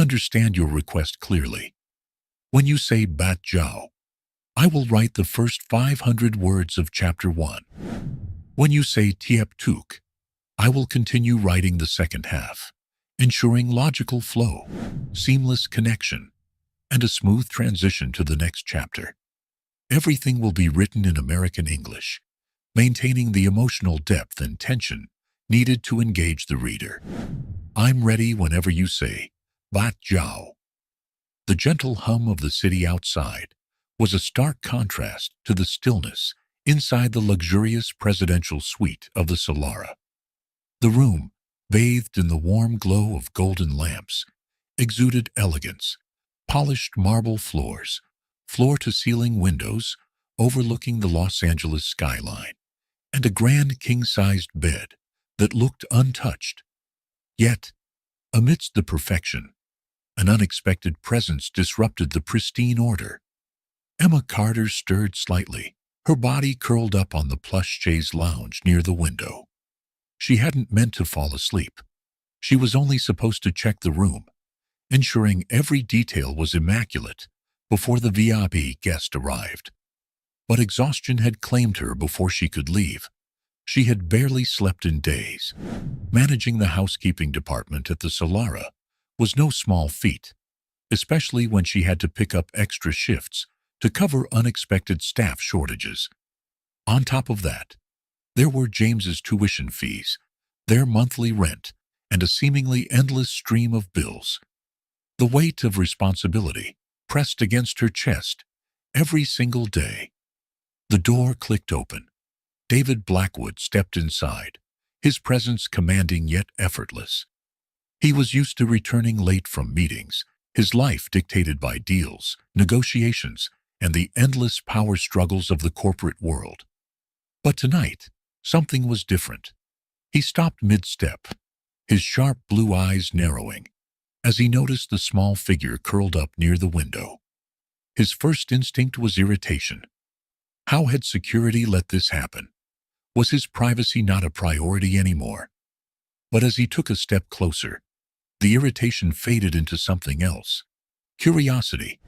understand your request clearly. When you say Bat Jiao, I will write the first 500 words of Chapter 1. When you say Tiep Tuk, I will continue writing the second half, ensuring logical flow, seamless connection, and a smooth transition to the next chapter. Everything will be written in American English, maintaining the emotional depth and tension needed to engage the reader. I'm ready whenever you say Bat Jiao. The gentle hum of the city outside was a stark contrast to the stillness inside the luxurious presidential suite of the Solara. The room, bathed in the warm glow of golden lamps, exuded elegance, polished marble floors, floor-to-ceiling windows overlooking the Los Angeles skyline, and a grand king-sized bed that looked untouched. Yet, amidst the perfection, an unexpected presence disrupted the pristine order. Emma Carter stirred slightly, her body curled up on the plush chaise lounge near the window. She hadn't meant to fall asleep. She was only supposed to check the room, ensuring every detail was immaculate before the VIP guest arrived. But exhaustion had claimed her before she could leave. She had barely slept in days. Managing the housekeeping department at the Solara was no small feat, especially when she had to pick up extra shifts to cover unexpected staff shortages. On top of that, there were James's tuition fees, their monthly rent, and a seemingly endless stream of bills. The weight of responsibility pressed against her chest every single day. The door clicked open. David Blackwood stepped inside, his presence commanding yet effortless. He was used to returning late from meetings, his life dictated by deals, negotiations, and the endless power struggles of the corporate world. But tonight, something was different. He stopped mid-step, his sharp blue eyes narrowing, as he noticed the small figure curled up near the window. His first instinct was irritation. How had security let this happen? Was his privacy not a priority anymore? But as he took a step closer, the irritation faded into something else. Curiosity.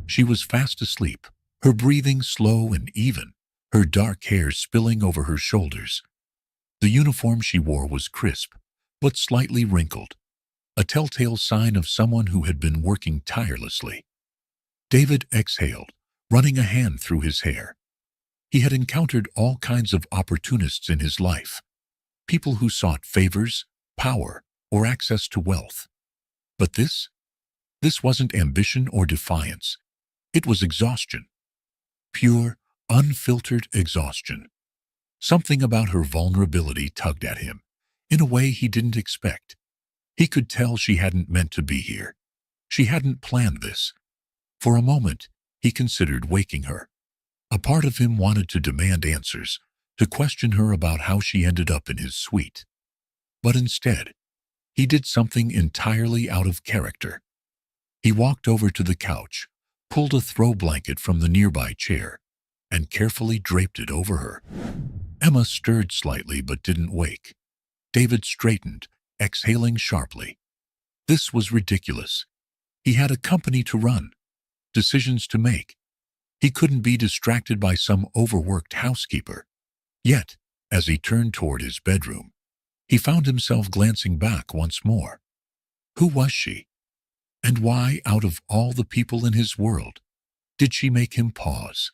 She was fast asleep, her breathing slow and even, her dark hair spilling over her shoulders. The uniform she wore was crisp, but slightly wrinkled, a telltale sign of someone who had been working tirelessly. David exhaled, running a hand through his hair. He had encountered all kinds of opportunists in his life, people who sought favors, power, or access to wealth. But this wasn't ambition or defiance. It was exhaustion. Pure, unfiltered exhaustion. Something about her vulnerability tugged at him, in a way he didn't expect. He could tell she hadn't meant to be here. She hadn't planned this. For a moment, he considered waking her. A part of him wanted to demand answers, to question her about how she ended up in his suite. But instead, he did something entirely out of character. He walked over to the couch, pulled a throw blanket from the nearby chair, and carefully draped it over her. Emma stirred slightly but didn't wake. David straightened, exhaling sharply. This was ridiculous. He had a company to run, decisions to make. He couldn't be distracted by some overworked housekeeper. Yet, as he turned toward his bedroom, he found himself glancing back once more. Who was she? And why, out of all the people in his world, did she make him pause?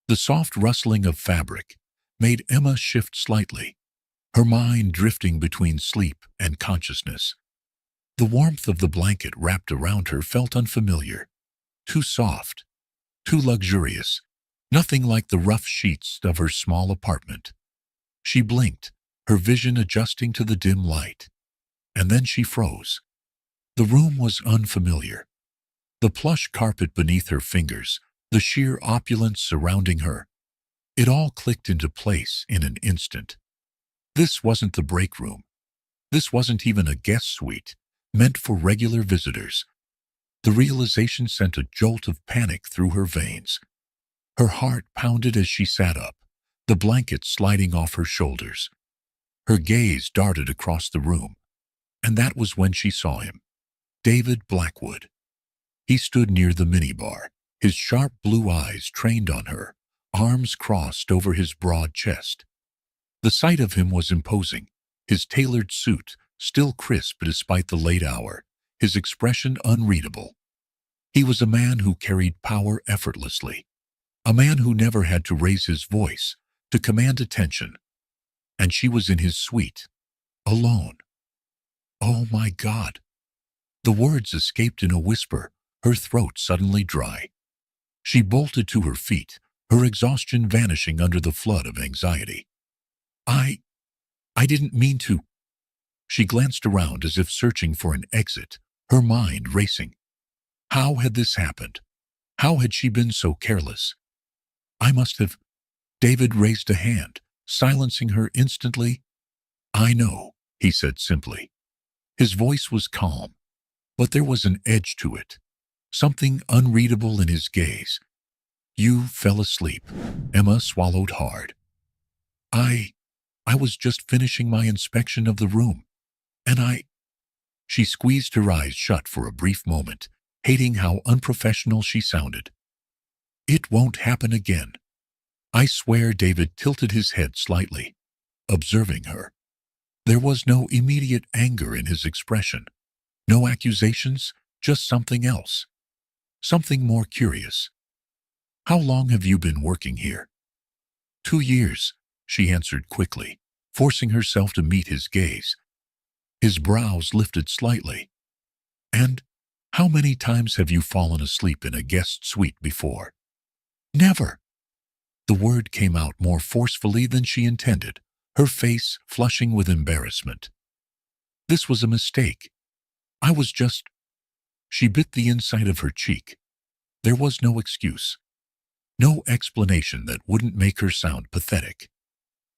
The soft rustling of fabric made Emma shift slightly, her mind drifting between sleep and consciousness. The warmth of the blanket wrapped around her felt unfamiliar, too soft, too luxurious, nothing like the rough sheets of her small apartment. She blinked, her vision adjusting to the dim light, and then she froze. The room was unfamiliar. The plush carpet beneath her fingers, the sheer opulence surrounding her. It all clicked into place in an instant. This wasn't the break room. This wasn't even a guest suite, meant for regular visitors. The realization sent a jolt of panic through her veins. Her heart pounded as she sat up, the blanket sliding off her shoulders. Her gaze darted across the room, and that was when she saw him. David Blackwood. He stood near the minibar, his sharp blue eyes trained on her, arms crossed over his broad chest. The sight of him was imposing, his tailored suit still crisp despite the late hour, his expression unreadable. He was a man who carried power effortlessly, a man who never had to raise his voice to command attention. And she was in his suite, alone. Oh my God! The words escaped in a whisper, her throat suddenly dry. She bolted to her feet, her exhaustion vanishing under the flood of anxiety. I didn't mean to. She glanced around as if searching for an exit, her mind racing. How had this happened? How had she been so careless? I must have. David raised a hand, silencing her instantly. I know, he said simply. His voice was calm, but there was an edge to it, something unreadable in his gaze. You fell asleep. Emma swallowed hard. I was just finishing my inspection of the room, and She squeezed her eyes shut for a brief moment, hating how unprofessional she sounded. It won't happen again. I swear. David tilted his head slightly, observing her. There was no immediate anger in his expression, no accusations, just something else, something more curious. How long have you been working here? 2 years, she answered quickly, forcing herself to meet his gaze. His brows lifted slightly. And how many times have you fallen asleep in a guest suite before? Never. The word came out more forcefully than she intended, her face flushing with embarrassment. This was a mistake. I was just... She bit the inside of her cheek. There was no excuse, no explanation that wouldn't make her sound pathetic.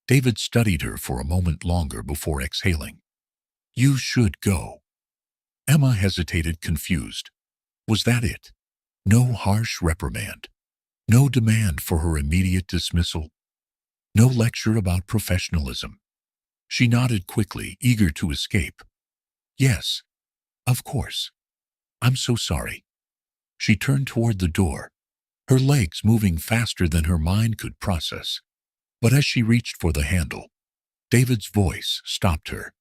David studied her for a moment longer before exhaling. You should go. Emma hesitated, confused. Was that it? No harsh reprimand. No demand for her immediate dismissal. No lecture about professionalism. She nodded quickly, eager to escape. Yes, of course. I'm so sorry. She turned toward the door, her legs moving faster than her mind could process. But as she reached for the handle, David's voice stopped her.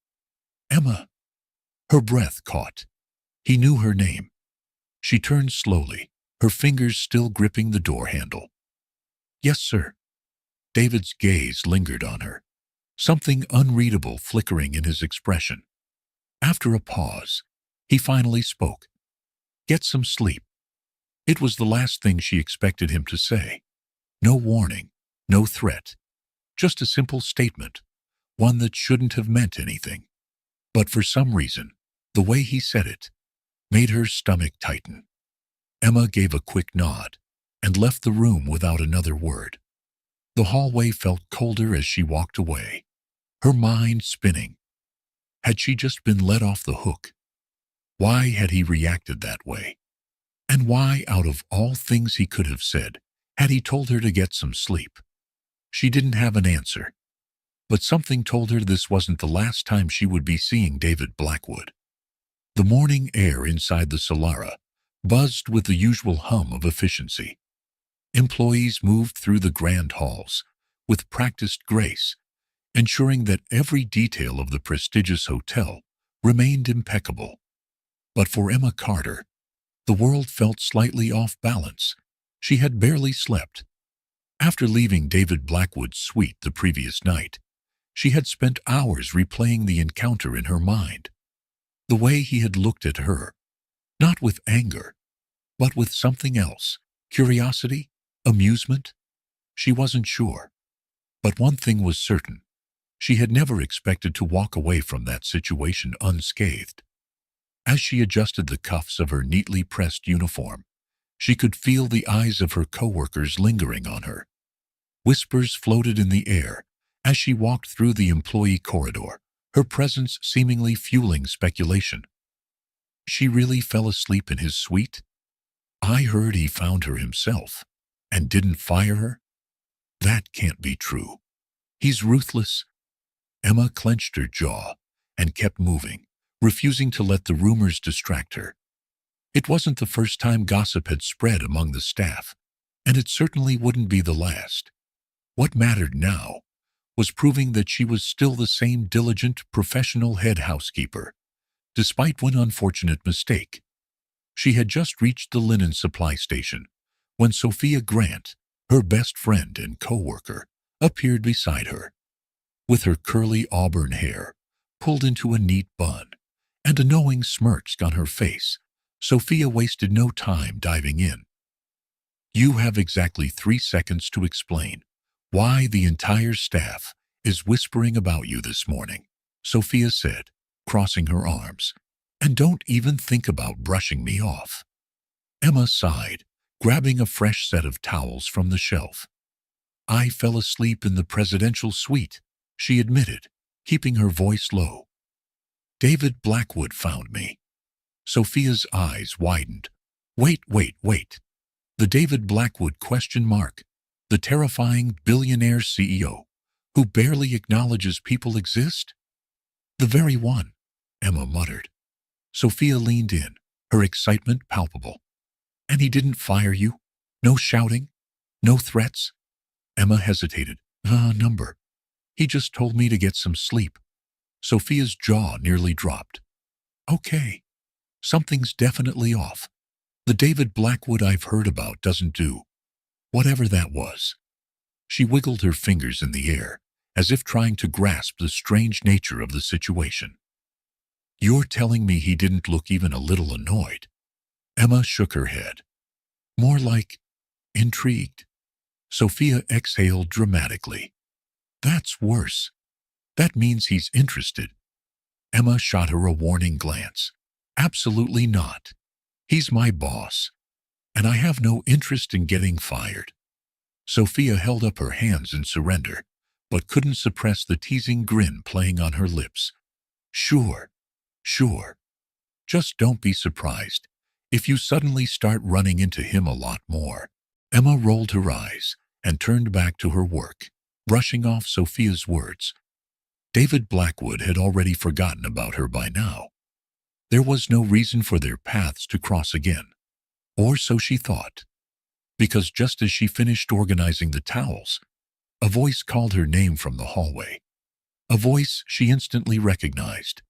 Emma. Her breath caught. He knew her name. She turned slowly, her fingers still gripping the door handle. Yes, sir. David's gaze lingered on her, something unreadable flickering in his expression. After a pause, he finally spoke. Get some sleep. It was the last thing she expected him to say. No warning, no threat, just a simple statement, one that shouldn't have meant anything. But for some reason, the way he said it made her stomach tighten. Emma gave a quick nod and left the room without another word. The hallway felt colder as she walked away, her mind spinning. Had she just been let off the hook? Why had he reacted that way? And why, out of all things he could have said, had he told her to get some sleep? She didn't have an answer, but something told her this wasn't the last time she would be seeing David Blackwood. The morning air inside the Solara buzzed with the usual hum of efficiency. Employees moved through the grand halls with practiced grace, ensuring that every detail of the prestigious hotel remained impeccable. But for Emma Carter, the world felt slightly off balance. She had barely slept. After leaving David Blackwood's suite the previous night, she had spent hours replaying the encounter in her mind. The way he had looked at her, not with anger, but with something else, curiosity, amusement. She wasn't sure. But one thing was certain. She had never expected to walk away from that situation unscathed. As she adjusted the cuffs of her neatly pressed uniform, she could feel the eyes of her coworkers lingering on her. Whispers floated in the air as she walked through the employee corridor, her presence seemingly fueling speculation. She really fell asleep in his suite? I heard he found her himself and didn't fire her? That can't be true. He's ruthless. Emma clenched her jaw and kept moving, refusing to let the rumors distract her. It wasn't the first time gossip had spread among the staff, and it certainly wouldn't be the last. What mattered now was proving that she was still the same diligent, professional head housekeeper, despite one unfortunate mistake. She had just reached the linen supply station when Sophia Grant, her best friend and co-worker, appeared beside her. With her curly auburn hair pulled into a neat bun and a knowing smirk on her face, Sophia wasted no time diving in. "You have exactly 3 seconds to explain why the entire staff is whispering about you this morning," Sophia said, crossing her arms. "And don't even think about brushing me off." Emma sighed, grabbing a fresh set of towels from the shelf. "I fell asleep in the presidential suite," she admitted, keeping her voice low. "David Blackwood found me." Sophia's eyes widened. Wait. The David Blackwood ? The terrifying billionaire CEO who barely acknowledges people exist? "The very one," Emma muttered. Sophia leaned in, her excitement palpable. "And he didn't fire you? No shouting? No threats?" Emma hesitated. Number. He just told me to get some sleep." Sophia's jaw nearly dropped. "Okay. Something's definitely off. The David Blackwood I've heard about doesn't do whatever that was." She wiggled her fingers in the air, as if trying to grasp the strange nature of the situation. "You're telling me he didn't look even a little annoyed?" Emma shook her head. "More like intrigued." Sophia exhaled dramatically. "That's worse. That means he's interested." Emma shot her a warning glance. "Absolutely not. He's my boss, and I have no interest in getting fired." Sophia held up her hands in surrender, but couldn't suppress the teasing grin playing on her lips. Sure. Just don't be surprised if you suddenly start running into him a lot more." Emma rolled her eyes and turned back to her work, brushing off Sophia's words. David Blackwood had already forgotten about her by now. There was no reason for their paths to cross again, or so she thought, because just as she finished organizing the towels, a voice called her name from the hallway, a voice she instantly recognized.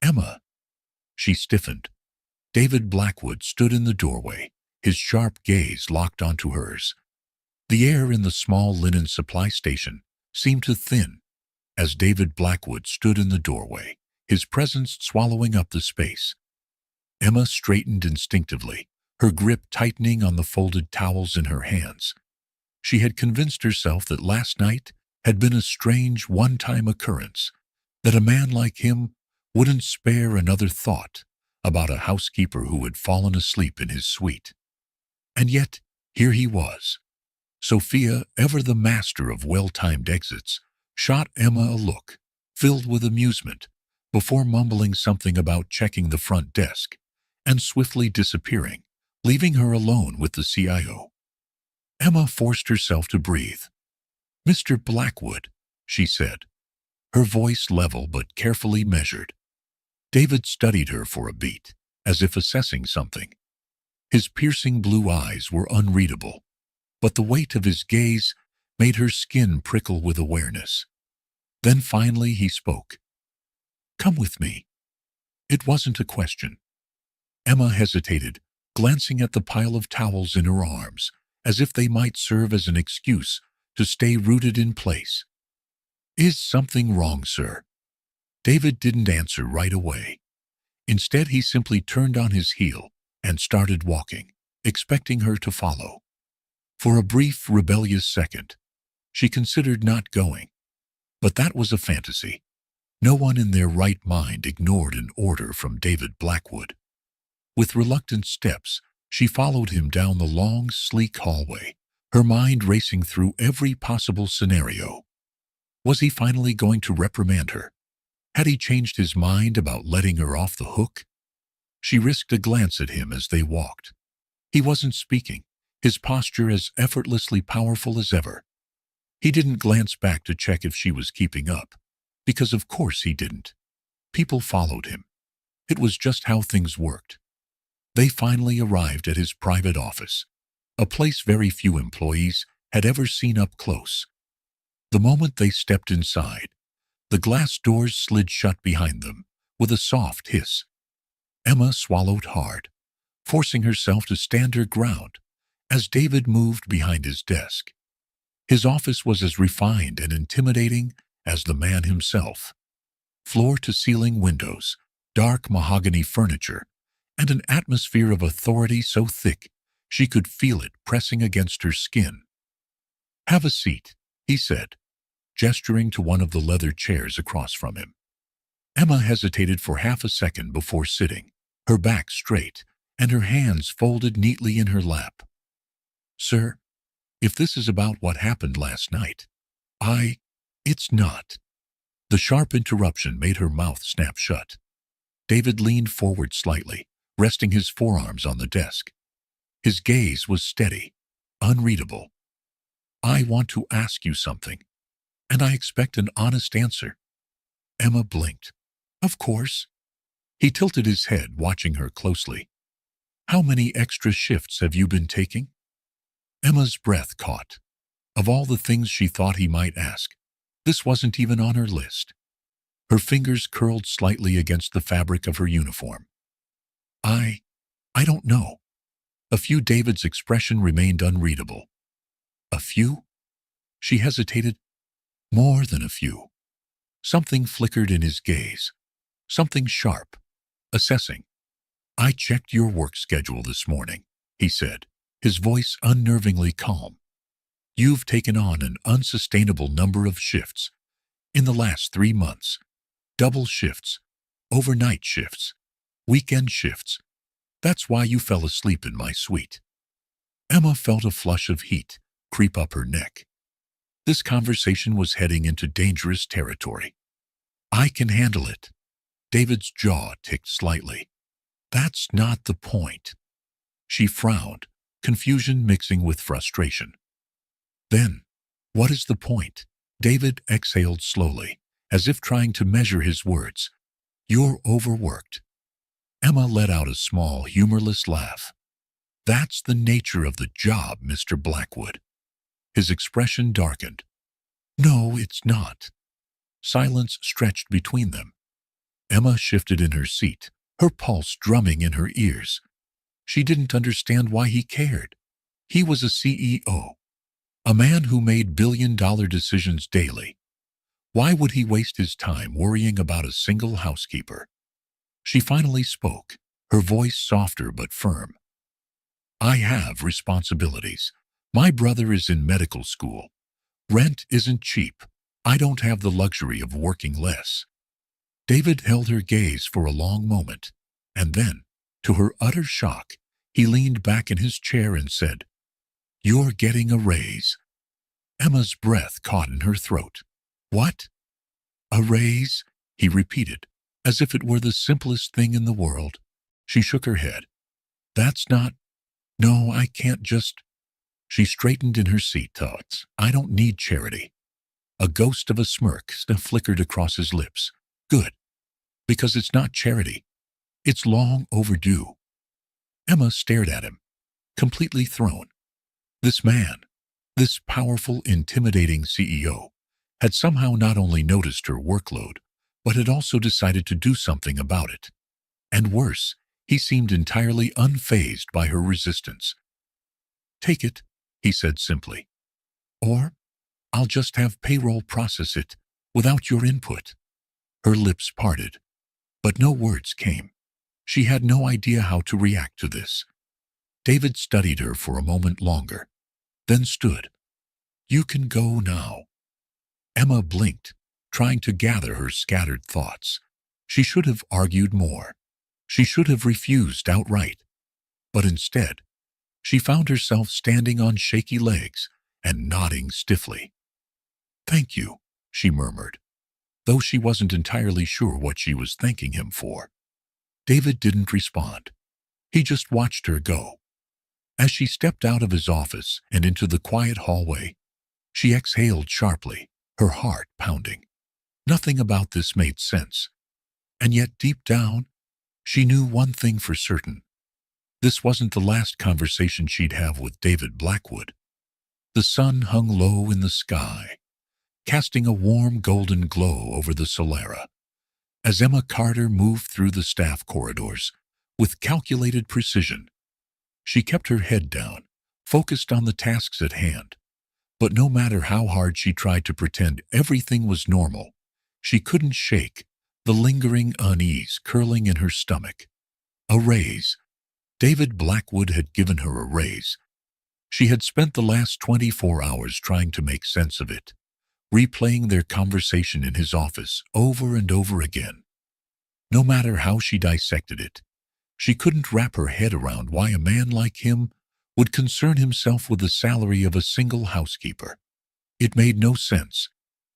"Emma." She stiffened. David Blackwood stood in the doorway, his sharp gaze locked onto hers. The air in the small linen supply station seemed to thin as David Blackwood stood in the doorway, his presence swallowing up the space. Emma straightened instinctively, her grip tightening on the folded towels in her hands. She had convinced herself that last night had been a strange one-time occurrence, that a man like him wouldn't spare another thought about a housekeeper who had fallen asleep in his suite. And yet, here he was. Sophia, ever the master of well-timed exits, shot Emma a look, filled with amusement, before mumbling something about checking the front desk, and swiftly disappearing, leaving her alone with the CIO. Emma forced herself to breathe. "Mr. Blackwood," she said, her voice level but carefully measured. David studied her for a beat, as if assessing something. His piercing blue eyes were unreadable, but the weight of his gaze made her skin prickle with awareness. Then finally he spoke. "Come with me." It wasn't a question. Emma hesitated, glancing at the pile of towels in her arms, as if they might serve as an excuse to stay rooted in place. "Is something wrong, sir?" David didn't answer right away. Instead, he simply turned on his heel and started walking, expecting her to follow. For a brief, rebellious second, she considered not going. But that was a fantasy. No one in their right mind ignored an order from David Blackwood. With reluctant steps, she followed him down the long, sleek hallway, her mind racing through every possible scenario. Was he finally going to reprimand her? Had he changed his mind about letting her off the hook? She risked a glance at him as they walked. He wasn't speaking, his posture as effortlessly powerful as ever. He didn't glance back to check if she was keeping up, because of course he didn't. People followed him, It was just how things worked. They finally arrived at his private office, a place very few employees had ever seen up close. The moment they stepped inside, the glass doors slid shut behind them with a soft hiss. Emma swallowed hard, forcing herself to stand her ground as David moved behind his desk. His office was as refined and intimidating as the man himself. Floor-to-ceiling windows, dark mahogany furniture, and an atmosphere of authority so thick she could feel it pressing against her skin. "Have a seat," he said, gesturing to one of the leather chairs across from him. Emma hesitated for half a second before sitting, her back straight and her hands folded neatly in her lap. "Sir, if this is about what happened last night, it's not." The sharp interruption made her mouth snap shut. David leaned forward slightly, resting his forearms on the desk. His gaze was steady, unreadable. "I want to ask you something, and I expect an honest answer." Emma blinked. "Of course." He tilted his head, watching her closely. "How many extra shifts have you been taking?" Emma's breath caught. Of all the things she thought he might ask, this wasn't even on her list. Her fingers curled slightly against the fabric of her uniform. I don't know." A few. David's expression remained unreadable. "A few?" She hesitated. "More than a few." Something flickered in his gaze. Something sharp, assessing. "I checked your work schedule this morning," he said, his voice unnervingly calm. "You've taken on an unsustainable number of shifts in the last 3 months. Double shifts, overnight shifts, weekend shifts. That's why you fell asleep in my suite." Emma felt a flush of heat creep up her neck. This conversation was heading into dangerous territory. "I can handle it." David's jaw ticked slightly. "That's not the point." She frowned, confusion mixing with frustration. "Then, what is the point?" David exhaled slowly, as if trying to measure his words. "You're overworked." Emma let out a small, humorless laugh. "That's the nature of the job, Mr. Blackwood." His expression darkened. "No, it's not." Silence stretched between them. Emma shifted in her seat, her pulse drumming in her ears. She didn't understand why he cared. He was a CEO, a man who made billion-dollar decisions daily. Why would he waste his time worrying about a single housekeeper? She finally spoke, her voice softer but firm. "I have responsibilities. My brother is in medical school. Rent isn't cheap. I don't have the luxury of working less." David held her gaze for a long moment, and then, to her utter shock, he leaned back in his chair and said, "You're getting a raise." Emma's breath caught in her throat. "What?" "A raise?" he repeated, as if it were the simplest thing in the world. She shook her head. "That's not... No, I can't just..." She straightened in her seat. "Thoughts. I don't need charity." A ghost of a smirk flickered across his lips. "Good. Because it's not charity. It's long overdue." Emma stared at him, completely thrown. This man, this powerful, intimidating CEO, had somehow not only noticed her workload, but had also decided to do something about it. And worse, he seemed entirely unfazed by her resistance. "Take it," he said simply. "Or I'll just have payroll process it without your input." Her lips parted, but no words came. She had no idea how to react to this. David studied her for a moment longer, then stood. "You can go now." Emma blinked, trying to gather her scattered thoughts. She should have argued more. She should have refused outright. But instead, she found herself standing on shaky legs and nodding stiffly. "Thank you," she murmured, though she wasn't entirely sure what she was thanking him for. David didn't respond. He just watched her go. As she stepped out of his office and into the quiet hallway, she exhaled sharply, her heart pounding. Nothing about this made sense. And yet deep down, She knew one thing for certain. This wasn't the last conversation she'd have with David Blackwood. The sun hung low in the sky, casting a warm golden glow over the Solara. As Emma Carter moved through the staff corridors, with calculated precision, she kept her head down, focused on the tasks at hand. But no matter how hard she tried to pretend everything was normal, she couldn't shake the lingering unease curling in her stomach. A raise. David Blackwood had given her a raise. She had spent the last 24 hours trying to make sense of it, replaying their conversation in his office over and over again. No matter how she dissected it, she couldn't wrap her head around why a man like him would concern himself with the salary of a single housekeeper. It made no sense,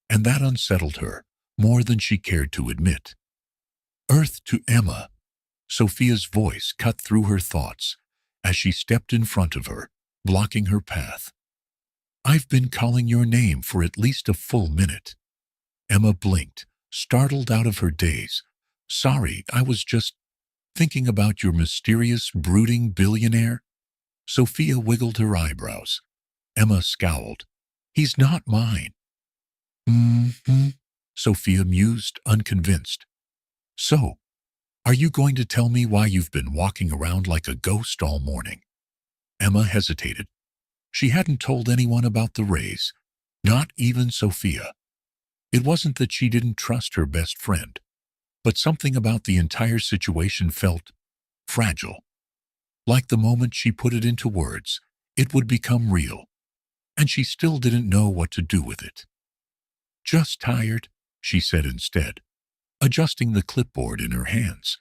and that unsettled her more than she cared to admit. Earth to Emma. Sophia's voice cut through her thoughts as she stepped in front of her, blocking her path. I've been calling your name for at least a full minute. Emma blinked, startled out of her daze. Sorry, I was just thinking about your mysterious, brooding billionaire. Sophia wiggled her eyebrows. Emma scowled. He's not mine. Mm-hmm, Sophia mused, unconvinced. So, are you going to tell me why you've been walking around like a ghost all morning? Emma hesitated. She hadn't told anyone about the raise, not even Sophia. It wasn't that she didn't trust her best friend, but something about the entire situation felt fragile. Like the moment she put it into words, it would become real, and she still didn't know what to do with it. Just tired, she said instead, adjusting the clipboard in her hands.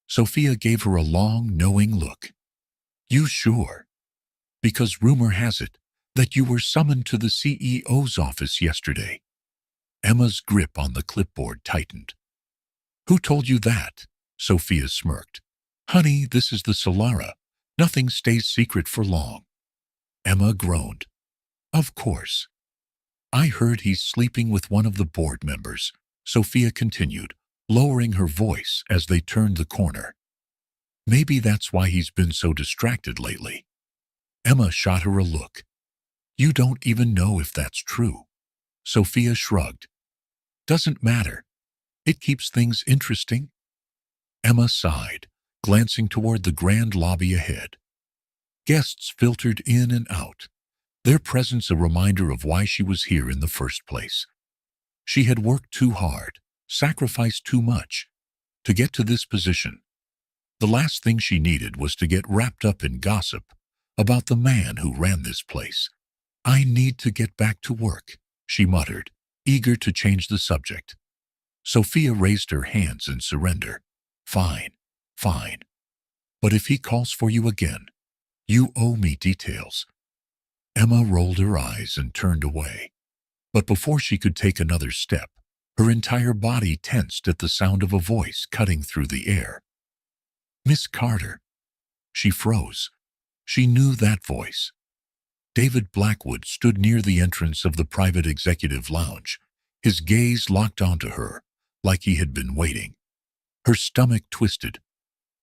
Sophia gave her a long, knowing look. You sure? Because rumor has it that you were summoned to the CEO's office yesterday. Emma's grip on the clipboard tightened. Who told you that? Sophia smirked. Honey, this is the Solara. Nothing stays secret for long. Emma groaned. Of course. I heard he's sleeping with one of the board members, Sophia continued, lowering her voice as they turned the corner. Maybe that's why he's been so distracted lately. Emma shot her a look. You don't even know if that's true. Sophia shrugged. Doesn't matter. It keeps things interesting. Emma sighed, glancing toward the grand lobby ahead. Guests filtered in and out, their presence a reminder of why she was here in the first place. She had worked too hard, sacrificed too much, to get to this position. The last thing she needed was to get wrapped up in gossip about the man who ran this place. I need to get back to work, she muttered, eager to change the subject. Sophia raised her hands in surrender. Fine, fine. But if he calls for you again, you owe me details. Emma rolled her eyes and turned away. But before she could take another step, her entire body tensed at the sound of a voice cutting through the air. Miss Carter. She froze. She knew that voice. David Blackwood stood near the entrance of the private executive lounge, his gaze locked onto her, like he had been waiting. Her stomach twisted.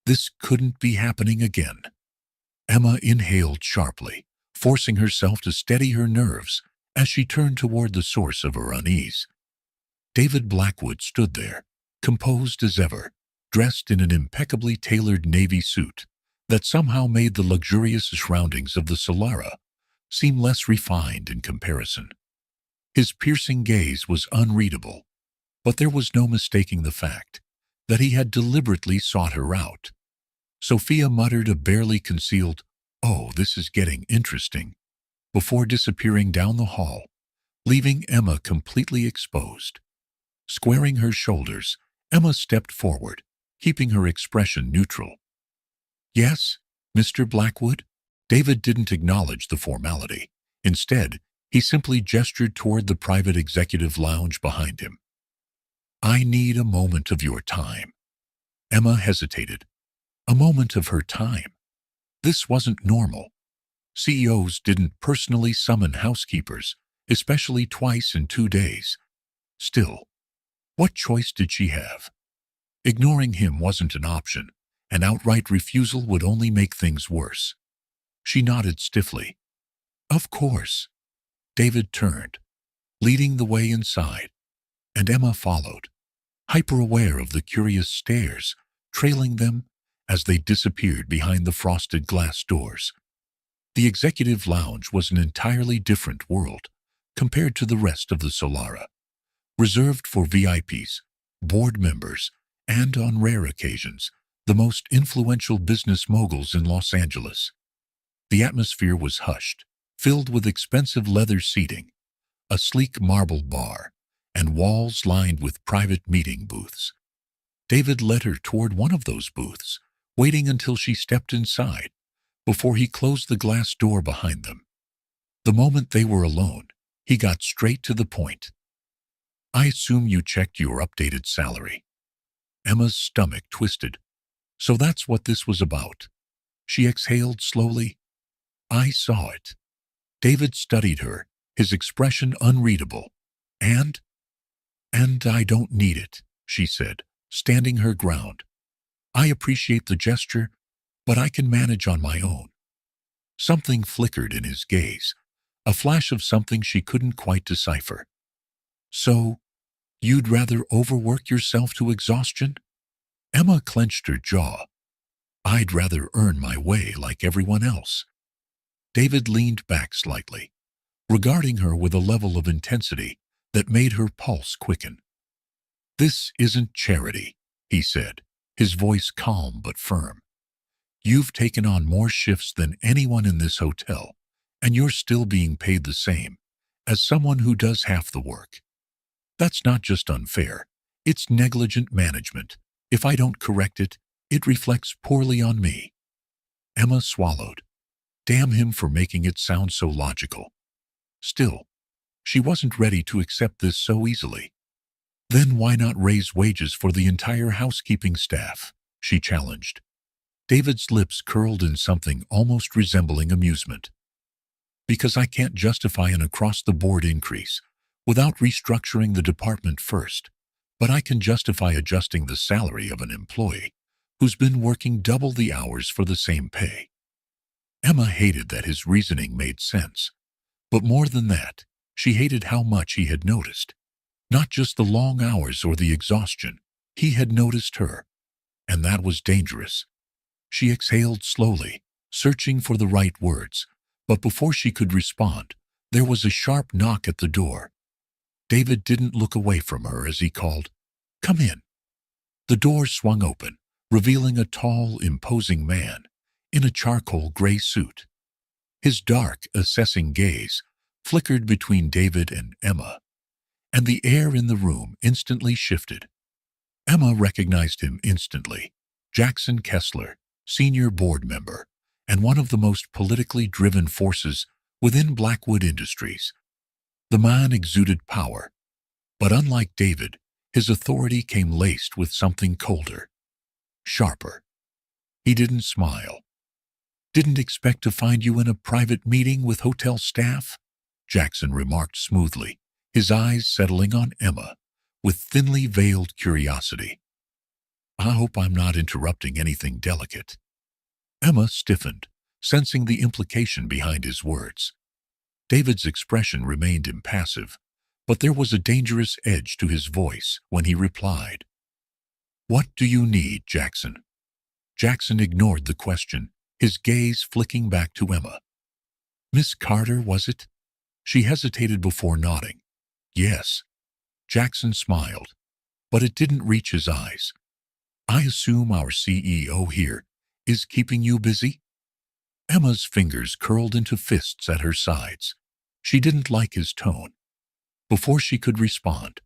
This couldn't be happening again. Emma inhaled sharply, forcing herself to steady her nerves as she turned toward the source of her unease. David Blackwood stood there, composed as ever, dressed in an impeccably tailored navy suit that somehow made the luxurious surroundings of the Solara seem less refined in comparison. His piercing gaze was unreadable, but there was no mistaking the fact that he had deliberately sought her out. Sophia muttered a barely concealed, "Oh, this is getting interesting," before disappearing down the hall, leaving Emma completely exposed. Squaring her shoulders, Emma stepped forward, keeping her expression neutral. Yes, Mr. Blackwood? David didn't acknowledge the formality. Instead, he simply gestured toward the private executive lounge behind him. I need a moment of your time. Emma hesitated. A moment of her time. This wasn't normal. CEOs didn't personally summon housekeepers, especially twice in 2 days. Still, what choice did she have? Ignoring him wasn't an option. An outright refusal would only make things worse. She nodded stiffly. Of course. David turned, leading the way inside, and Emma followed, hyper-aware of the curious stares trailing them as they disappeared behind the frosted glass doors. The executive lounge was an entirely different world compared to the rest of the Solara, reserved for VIPs, board members, and, on rare occasions, the most influential business moguls in Los Angeles. The atmosphere was hushed, filled with expensive leather seating, a sleek marble bar, and walls lined with private meeting booths. David led her toward one of those booths, waiting until she stepped inside, before he closed the glass door behind them. The moment they were alone, he got straight to the point. I assume you checked your updated salary. Emma's stomach twisted. So that's what this was about. She exhaled slowly. I saw it. David studied her, his expression unreadable. And I don't need it, she said, standing her ground. I appreciate the gesture, but I can manage on my own. Something flickered in his gaze, a flash of something she couldn't quite decipher. So, you'd rather overwork yourself to exhaustion? Emma clenched her jaw. I'd rather earn my way like everyone else. David leaned back slightly, regarding her with a level of intensity that made her pulse quicken. This isn't charity, he said, his voice calm but firm. You've taken on more shifts than anyone in this hotel, and you're still being paid the same as someone who does half the work. That's not just unfair, it's negligent management. If I don't correct it, it reflects poorly on me. Emma swallowed. Damn him for making it sound so logical. Still, she wasn't ready to accept this so easily. Then why not raise wages for the entire housekeeping staff? She challenged. David's lips curled in something almost resembling amusement. Because I can't justify an across-the-board increase without restructuring the department first, but I can justify adjusting the salary of an employee who's been working double the hours for the same pay. Emma hated that his reasoning made sense, but more than that, she hated how much he had noticed. Not just the long hours or the exhaustion, he had noticed her, and that was dangerous. She exhaled slowly, searching for the right words, but before she could respond, there was a sharp knock at the door. David didn't look away from her as he called, "Come in." The door swung open, revealing a tall, imposing man in a charcoal gray suit. His dark, assessing gaze flickered between David and Emma, and the air in the room instantly shifted. Emma recognized him instantly. Jackson Kessler, senior board member, and one of the most politically driven forces within Blackwood Industries. The man exuded power, but unlike David, his authority came laced with something colder, sharper. He didn't smile. "Didn't expect to find you in a private meeting with hotel staff," Jackson remarked smoothly, his eyes settling on Emma with thinly veiled curiosity. "I hope I'm not interrupting anything delicate." Emma stiffened, sensing the implication behind his words. David's expression remained impassive, but there was a dangerous edge to his voice when he replied. "What do you need, Jackson?" Jackson ignored the question, his gaze flicking back to Emma. "Miss Carter, was it?" She hesitated before nodding. "Yes." Jackson smiled, but it didn't reach his eyes. "I assume our CEO here is keeping you busy?" Emma's fingers curled into fists at her sides. She didn't like his tone. Before she could respond,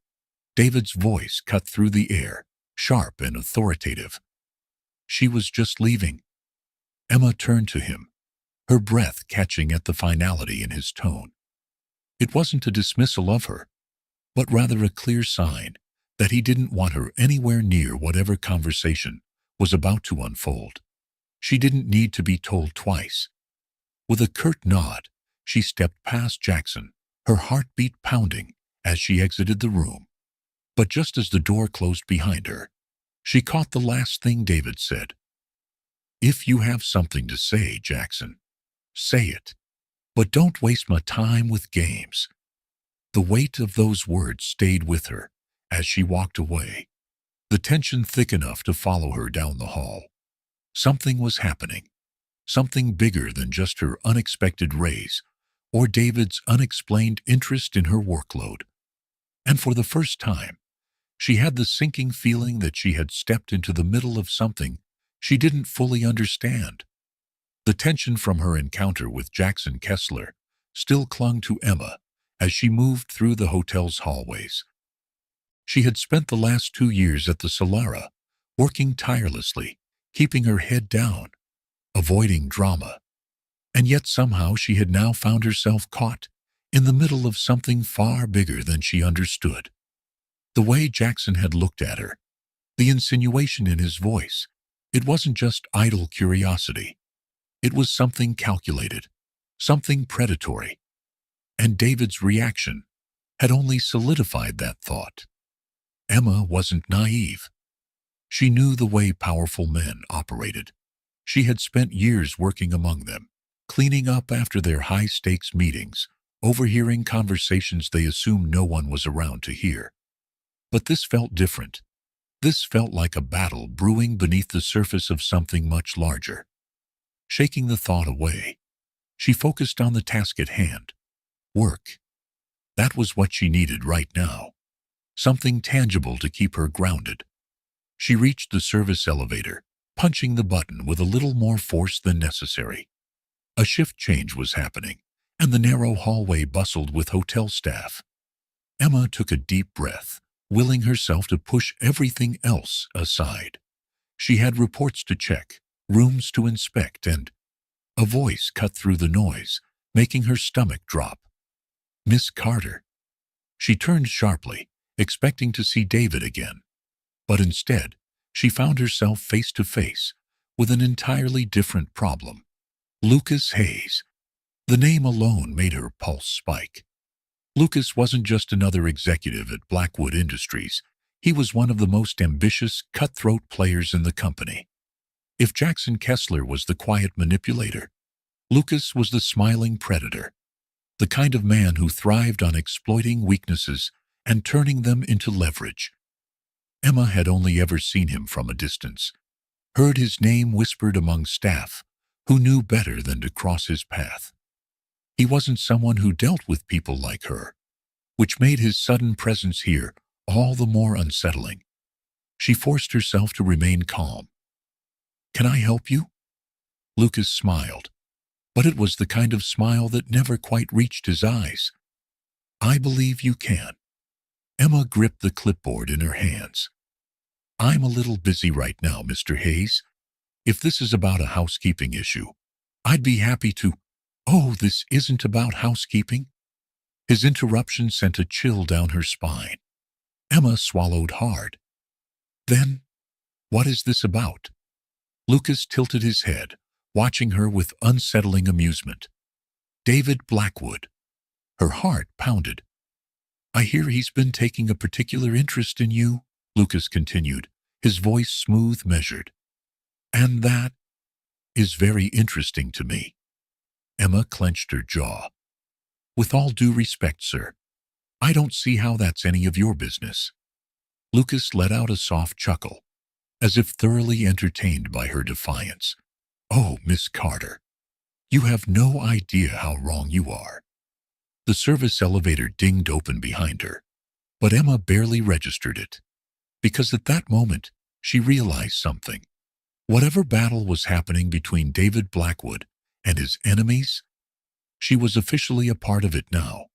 David's voice cut through the air, sharp and authoritative. "She was just leaving." Emma turned to him, her breath catching at the finality in his tone. It wasn't a dismissal of her, but rather a clear sign that he didn't want her anywhere near whatever conversation was about to unfold. She didn't need to be told twice. With a curt nod, she stepped past Jackson, her heartbeat pounding as she exited the room. But just as the door closed behind her, She caught the last thing David said. "If you have something to say, Jackson, say it. But don't waste my time with games." The weight of those words stayed with her as she walked away, the tension thick enough to follow her down the hall. Something was happening, something bigger than just her unexpected raise or David's unexplained interest in her workload. And for the first time, she had the sinking feeling that she had stepped into the middle of something she didn't fully understand. The tension from her encounter with Jackson Kessler still clung to Emma as she moved through the hotel's hallways. She had spent the last 2 years at the Solara, working tirelessly, keeping her head down, avoiding drama. And yet somehow she had now found herself caught in the middle of something far bigger than she understood. The way Jackson had looked at her, the insinuation in his voice, it wasn't just idle curiosity. It was something calculated, something predatory. And David's reaction had only solidified that thought. Emma wasn't naive. She knew the way powerful men operated. She had spent years working among them, cleaning up after their high-stakes meetings, overhearing conversations they assumed no one was around to hear. But this felt different. This felt like a battle brewing beneath the surface of something much larger. Shaking the thought away, she focused on the task at hand. Work. That was what she needed right now. Something tangible to keep her grounded. She reached the service elevator, punching the button with a little more force than necessary. A shift change was happening, and the narrow hallway bustled with hotel staff. Emma took a deep breath, willing herself to push everything else aside. She had reports to check, rooms to inspect, and a voice cut through the noise, making her stomach drop. "Miss Carter." She turned sharply, expecting to see David again. But instead, she found herself face to face with an entirely different problem. Lucas Hayes. The name alone made her pulse spike. Lucas wasn't just another executive at Blackwood Industries. He was one of the most ambitious, cutthroat players in the company. If Jackson Kessler was the quiet manipulator, Lucas was the smiling predator, the kind of man who thrived on exploiting weaknesses and turning them into leverage. Emma had only ever seen him from a distance, heard his name whispered among staff who knew better than to cross his path. He wasn't someone who dealt with people like her, which made his sudden presence here all the more unsettling. She forced herself to remain calm. "Can I help you?" Lucas smiled, but it was the kind of smile that never quite reached his eyes. "I believe you can." Emma gripped the clipboard in her hands. "I'm a little busy right now, Mr. Hayes. If this is about a housekeeping issue, I'd be happy to—" "Oh, this isn't about housekeeping?" His interruption sent a chill down her spine. Emma swallowed hard. "Then, what is this about?" Lucas tilted his head, watching her with unsettling amusement. "David Blackwood." Her heart pounded. "I hear he's been taking a particular interest in you," Lucas continued, his voice smooth, measured. "And that is very interesting to me." Emma clenched her jaw. "With all due respect, sir, I don't see how that's any of your business." Lucas let out a soft chuckle, as if thoroughly entertained by her defiance. "Oh, Miss Carter, you have no idea how wrong you are." The service elevator dinged open behind her, but Emma barely registered it, because at that moment she realized something. Whatever battle was happening between David Blackwood and his enemies, she was officially a part of it now.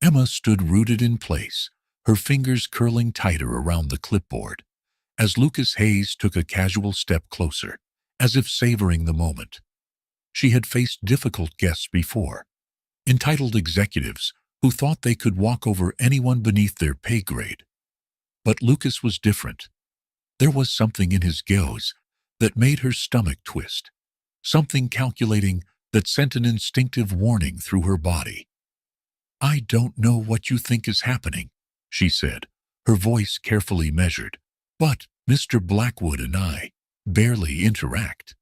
Emma stood rooted in place, her fingers curling tighter around the clipboard, as Lucas Hayes took a casual step closer, as if savoring the moment. She had faced difficult guests before, entitled executives who thought they could walk over anyone beneath their pay grade. But Lucas was different. There was something in his gaze that made her stomach twist, something calculating that sent an instinctive warning through her body. "I don't know what you think is happening," she said, her voice carefully measured, "but Mr. Blackwood and I barely interact.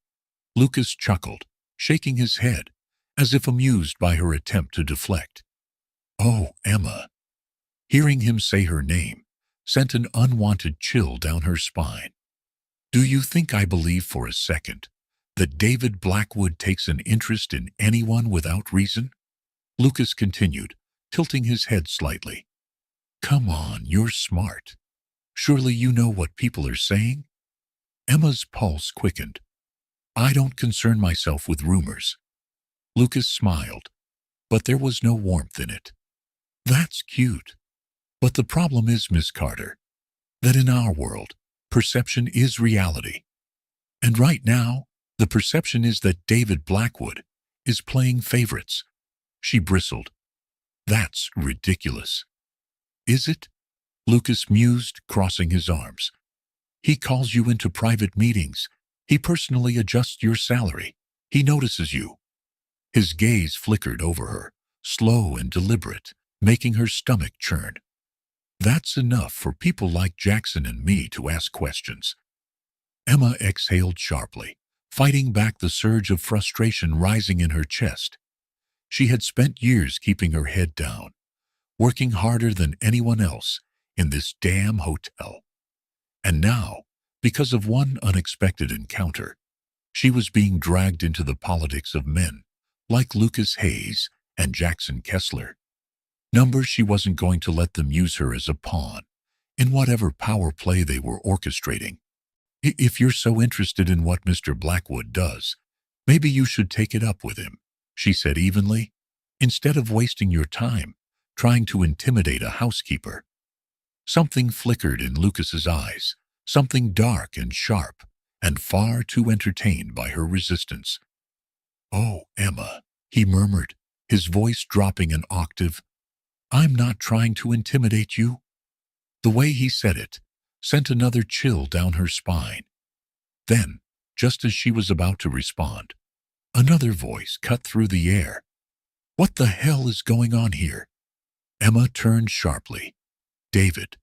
Lucas chuckled, shaking his head, as if amused by her attempt to deflect. Oh, Emma. Hearing him say her name sent an unwanted chill down her spine. Do you think I believe for a second that David Blackwood takes an interest in anyone without reason? Lucas continued, tilting his head slightly. Come on, you're smart. Surely you know what people are saying? Emma's pulse quickened. I don't concern myself with rumors. Lucas smiled, but there was no warmth in it. That's cute. But the problem is, Miss Carter, that in our world, perception is reality. And right now, the perception is that David Blackwood is playing favorites. She bristled. That's ridiculous. Is it? Lucas mused, crossing his arms. He calls you into private meetings. He personally adjusts your salary. He notices you. His gaze flickered over her, slow and deliberate, making her stomach churn. That's enough for people like Jackson and me to ask questions. Emma exhaled sharply, fighting back the surge of frustration rising in her chest. She had spent years keeping her head down, working harder than anyone else in this damn hotel. And now, because of one unexpected encounter, she was being dragged into the politics of men like Lucas Hayes and Jackson Kessler. Numbers she wasn't going to let them use her as a pawn in whatever power play they were orchestrating. If you're so interested in what Mr. Blackwood does, maybe you should take it up with him, she said evenly, instead of wasting your time trying to intimidate a housekeeper. Something flickered in Lucas's eyes, something dark and sharp, and far too entertained by her resistance. Oh, Emma, he murmured, his voice dropping an octave. I'm not trying to intimidate you. The way he said it sent another chill down her spine. Then, just as she was about to respond, another voice cut through the air. What the hell is going on here? Emma turned sharply. David.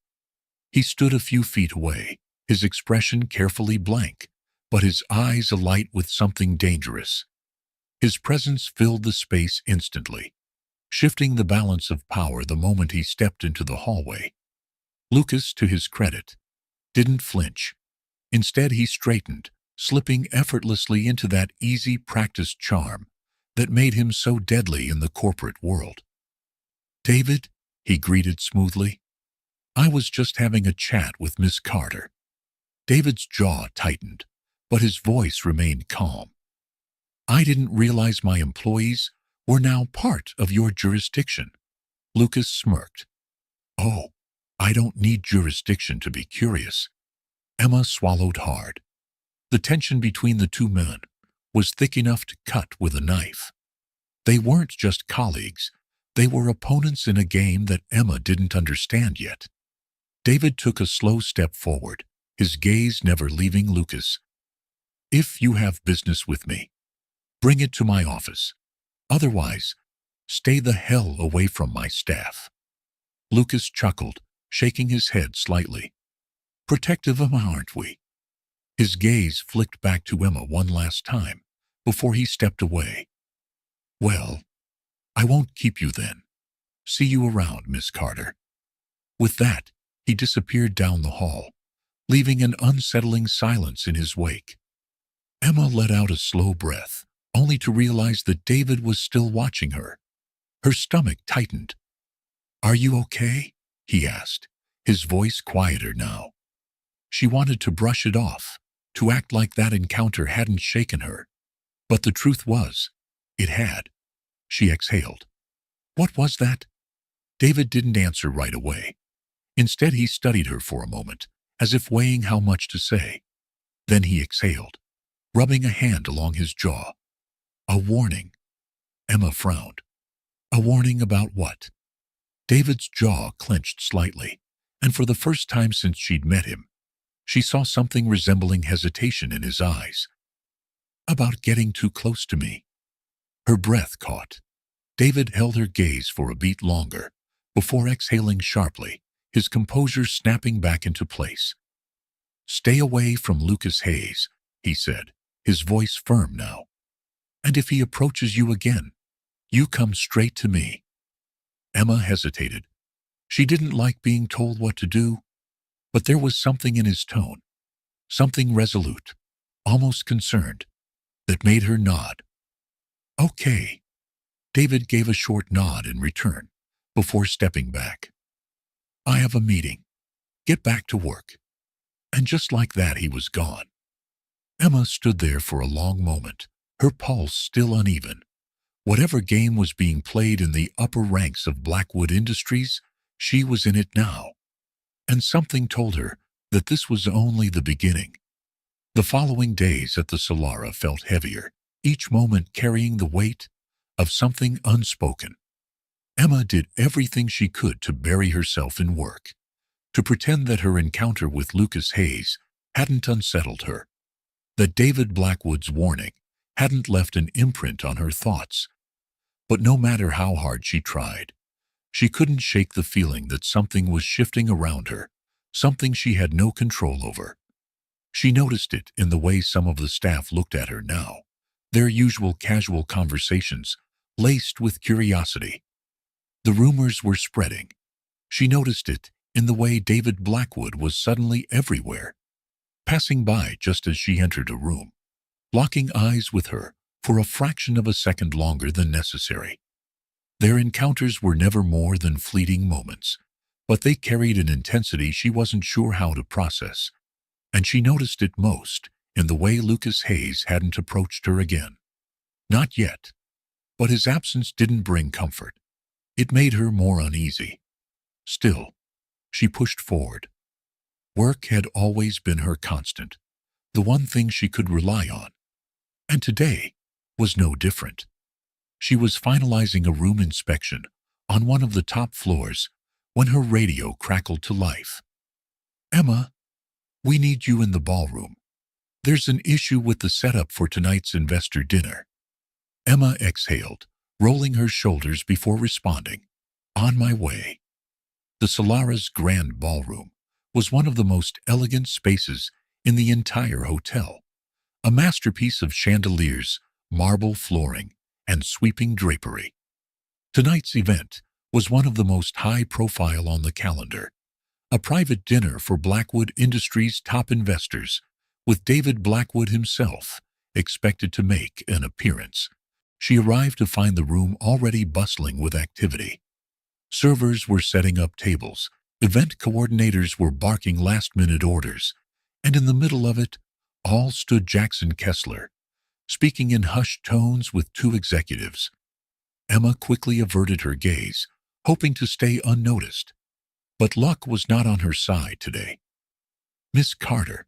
He stood a few feet away, his expression carefully blank, but his eyes alight with something dangerous. His presence filled the space instantly, shifting the balance of power the moment he stepped into the hallway. Lucas, to his credit, didn't flinch. Instead, he straightened, slipping effortlessly into that easy, practiced charm that made him so deadly in the corporate world. David, he greeted smoothly. I was just having a chat with Miss Carter. David's jaw tightened, but his voice remained calm. I didn't realize my employees were now part of your jurisdiction. Lucas smirked. Oh, I don't need jurisdiction to be curious. Emma swallowed hard. The tension between the two men was thick enough to cut with a knife. They weren't just colleagues. They were opponents in a game that Emma didn't understand yet. David took a slow step forward, his gaze never leaving Lucas. If you have business with me, bring it to my office. Otherwise, stay the hell away from my staff. Lucas chuckled, shaking his head slightly. Protective of him, aren't we? His gaze flicked back to Emma one last time before he stepped away. Well, I won't keep you then. See you around, Miss Carter. With that, he disappeared down the hall, leaving an unsettling silence in his wake. Emma let out a slow breath, only to realize that David was still watching her. Her stomach tightened. Are you okay? He asked, his voice quieter now. She wanted to brush it off, to act like that encounter hadn't shaken her. But the truth was, it had. She exhaled. What was that? David didn't answer right away. Instead, he studied her for a moment, as if weighing how much to say. Then he exhaled, rubbing a hand along his jaw. A warning. Emma frowned. A warning about what? David's jaw clenched slightly, and for the first time since she'd met him, she saw something resembling hesitation in his eyes. About getting too close to me. Her breath caught. David held her gaze for a beat longer, before exhaling sharply, his composure snapping back into place. "Stay away from Lucas Hayes," he said, his voice firm now. "And if he approaches you again, you come straight to me." Emma hesitated. She didn't like being told what to do, but there was something in his tone, something resolute, almost concerned, that made her nod. "Okay." David gave a short nod in return, before stepping back. "I have a meeting. Get back to work." And just like that he was gone. Emma stood there for a long moment, her pulse still uneven. Whatever game was being played in the upper ranks of Blackwood Industries, she was in it now. And something told her that this was only the beginning. The following days at the Solara felt heavier, each moment carrying the weight of something unspoken. Emma did everything she could to bury herself in work, to pretend that her encounter with Lucas Hayes hadn't unsettled her, that David Blackwood's warning hadn't left an imprint on her thoughts. But no matter how hard she tried, she couldn't shake the feeling that something was shifting around her, something she had no control over. She noticed it in the way some of the staff looked at her now, their usual casual conversations laced with curiosity. The rumors were spreading. She noticed it in the way David Blackwood was suddenly everywhere, passing by just as she entered a room, locking eyes with her for a fraction of a second longer than necessary. Their encounters were never more than fleeting moments, but they carried an intensity she wasn't sure how to process, and she noticed it most in the way Lucas Hayes hadn't approached her again. Not yet, but his absence didn't bring comfort. It made her more uneasy. Still, she pushed forward. Work had always been her constant, the one thing she could rely on, and today was no different. She was finalizing a room inspection on one of the top floors when her radio crackled to life. "Emma, we need you in the ballroom. There's an issue with the setup for tonight's investor dinner." Emma exhaled, rolling her shoulders before responding. "On my way." The Solara's grand ballroom was one of the most elegant spaces in the entire hotel, a masterpiece of chandeliers, marble flooring, and sweeping drapery. Tonight's event was one of the most high-profile on the calendar, a private dinner for Blackwood Industries' top investors, with David Blackwood himself expected to make an appearance. She arrived to find the room already bustling with activity. Servers were setting up tables, event coordinators were barking last-minute orders, and in the middle of it all stood Jackson Kessler, speaking in hushed tones with two executives. Emma quickly averted her gaze, hoping to stay unnoticed. But luck was not on her side today. "Miss Carter."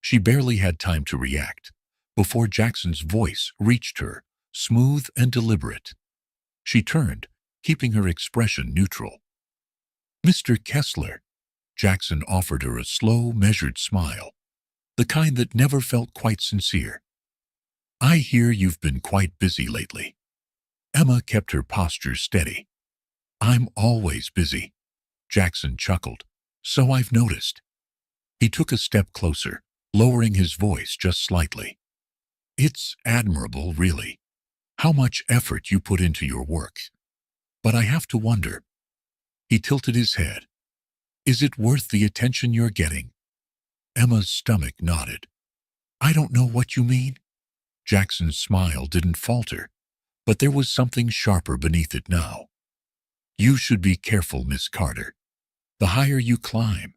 She barely had time to react before Jackson's voice reached her, smooth and deliberate. She turned, keeping her expression neutral. "Mr. Kessler." Jackson offered her a slow, measured smile, the kind that never felt quite sincere. "I hear you've been quite busy lately." Emma kept her posture steady. "I'm always busy," Jackson chuckled. "So I've noticed." He took a step closer, lowering his voice just slightly. "It's admirable, really, how much effort you put into your work. But I have to wonder." He tilted his head. "Is it worth the attention you're getting?" Emma's stomach nodded. "I don't know what you mean." Jackson's smile didn't falter, but there was something sharper beneath it now. "You should be careful, Miss Carter. The higher you climb,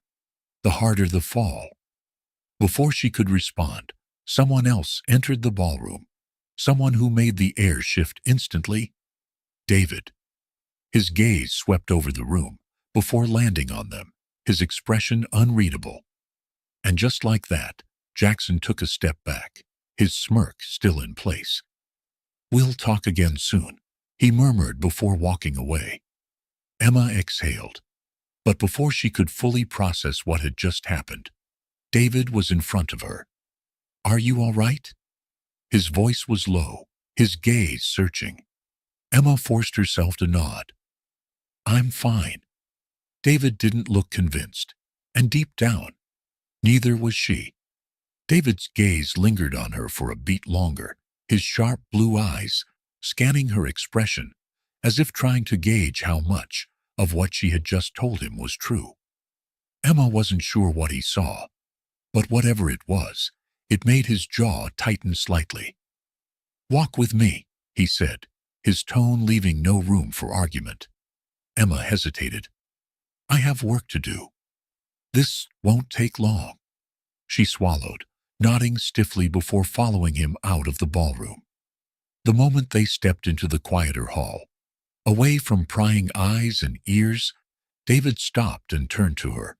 the harder the fall." Before she could respond, someone else entered the ballroom, someone who made the air shift instantly. David. His gaze swept over the room before landing on them, his expression unreadable. And just like that, Jackson took a step back, his smirk still in place. "We'll talk again soon," he murmured before walking away. Emma exhaled, but before she could fully process what had just happened, David was in front of her. "Are you all right?" His voice was low, his gaze searching. Emma forced herself to nod. "I'm fine." David didn't look convinced, and deep down, Neither was she. David's gaze lingered on her for a beat longer, his sharp blue eyes scanning her expression as if trying to gauge how much of what she had just told him was true. Emma wasn't sure what he saw, but whatever it was, it made his jaw tighten slightly. "Walk with me," he said, his tone leaving no room for argument. Emma hesitated. "I have work to do." "This won't take long." She swallowed, nodding stiffly before following him out of the ballroom. The moment they stepped into the quieter hall, away from prying eyes and ears, David stopped and turned to her.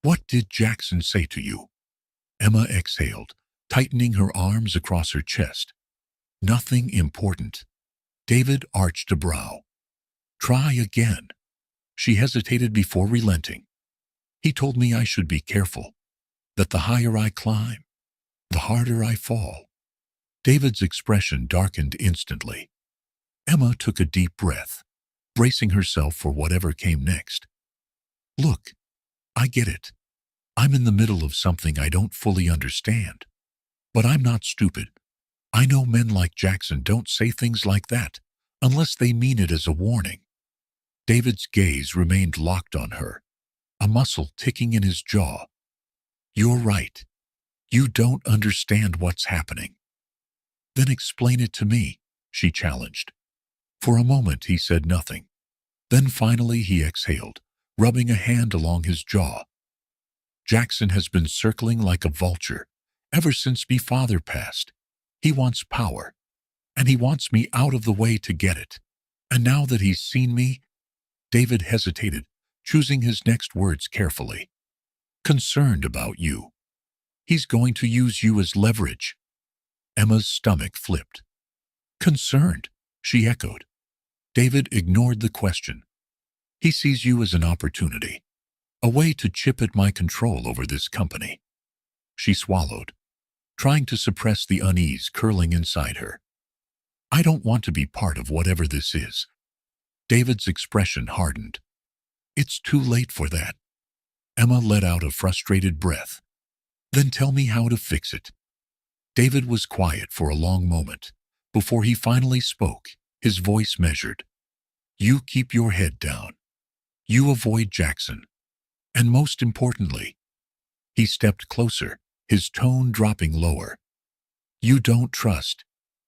"What did Jackson say to you?" Emma exhaled, tightening her arms across her chest. "Nothing important." David arched a brow. "Try again." She hesitated before relenting. "He told me I should be careful, that the higher I climb, the harder I fall." David's expression darkened instantly. Emma took a deep breath, bracing herself for whatever came next. "Look, I get it. I'm in the middle of something I don't fully understand. But I'm not stupid. I know men like Jackson don't say things like that unless they mean it as a warning." David's gaze remained locked on her, a muscle ticking in his jaw. "You're right. You don't understand what's happening." "Then explain it to me," she challenged. For a moment he said nothing. Then finally he exhaled, rubbing a hand along his jaw. "Jackson has been circling like a vulture ever since me father passed. He wants power, and he wants me out of the way to get it. And now that he's seen me—" David hesitated, choosing his next words carefully. "Concerned about you. He's going to use you as leverage." Emma's stomach flipped. "Concerned?" she echoed. David ignored the question. "He sees you as an opportunity, a way to chip at my control over this company." She swallowed, trying to suppress the unease curling inside her. "I don't want to be part of whatever this is." David's expression hardened. "It's too late for that." Emma let out a frustrated breath. "Then tell me how to fix it." David was quiet for a long moment before he finally spoke, his voice measured. "You keep your head down. You avoid Jackson. And most importantly—" he stepped closer, his tone dropping lower— "you don't trust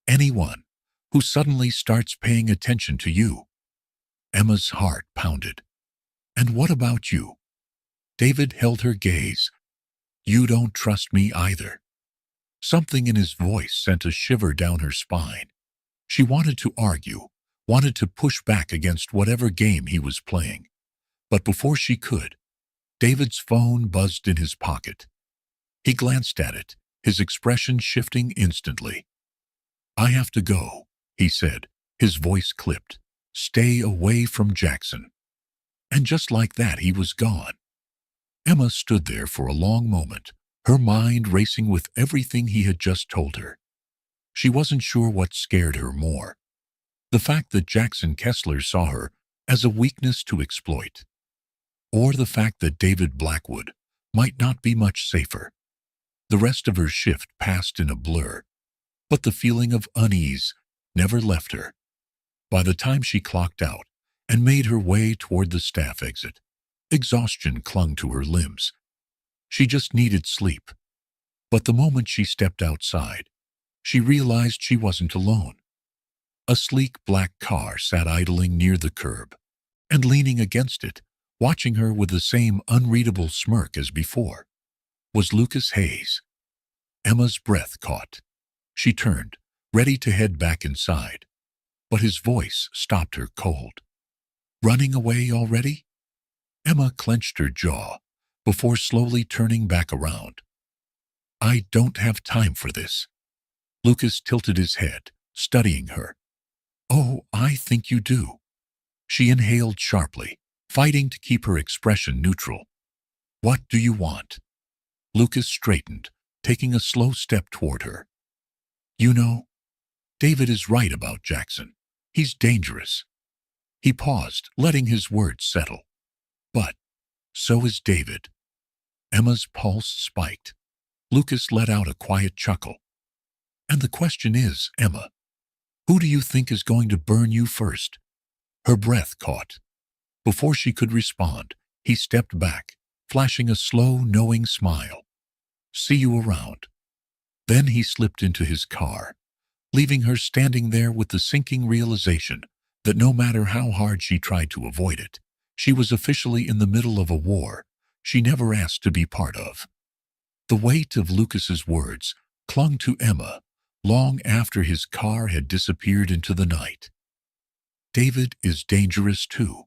anyone who suddenly starts paying attention to you." Emma's heart pounded. "And what about you?" David held her gaze. "You don't trust me either." Something in his voice sent a shiver down her spine. She wanted to argue, wanted to push back against whatever game he was playing. But before she could, David's phone buzzed in his pocket. He glanced at it, his expression shifting instantly. "I have to go," he said, his voice clipped. "Stay away from Jackson." And just like that, he was gone. Emma stood there for a long moment, her mind racing with everything he had just told her. She wasn't sure what scared her more: the fact that Jackson Kessler saw her as a weakness to exploit, or the fact that David Blackwood might not be much safer. The rest of her shift passed in a blur, but the feeling of unease never left her. By the time she clocked out and made her way toward the staff exit, exhaustion clung to her limbs. She just needed sleep. But the moment she stepped outside, she realized she wasn't alone. A sleek black car sat idling near the curb, and leaning against it, watching her with the same unreadable smirk as before, was Lucas Hayes. Emma's breath caught. She turned, ready to head back inside, but his voice stopped her cold. "Running away already?" Emma clenched her jaw before slowly turning back around. "I don't have time for this." Lucas tilted his head, studying her. "Oh, I think you do." She inhaled sharply, fighting to keep her expression neutral. "What do you want?" Lucas straightened, taking a slow step toward her. "You know, David is right about Jackson. He's dangerous." He paused, letting his words settle. "But so is David." Emma's pulse spiked. Lucas let out a quiet chuckle. And the question is, Emma, who do you think is going to burn you first? Her breath caught. Before she could respond, he stepped back, flashing a slow, knowing smile. See you around. Then he slipped into his car, leaving her standing there with the sinking realization that no matter how hard she tried to avoid it, she was officially in the middle of a war she never asked to be part of. The weight of Lucas's words clung to Emma long after his car had disappeared into the night. David is dangerous too.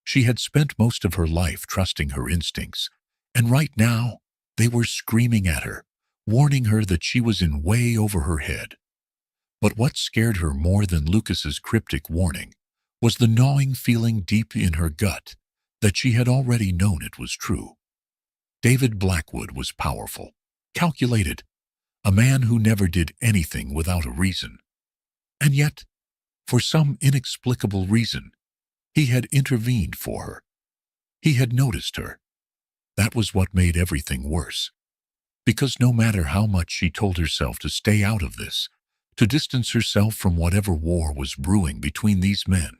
She had spent most of her life trusting her instincts, and right now they were screaming at her, warning her that she was in way over her head. But what scared her more than Lucas's cryptic warning was the gnawing feeling deep in her gut that she had already known it was true. David Blackwood was powerful, calculated, a man who never did anything without a reason. And yet, for some inexplicable reason, he had intervened for her. He had noticed her. That was what made everything worse. Because no matter how much she told herself to stay out of this, to distance herself from whatever war was brewing between these men,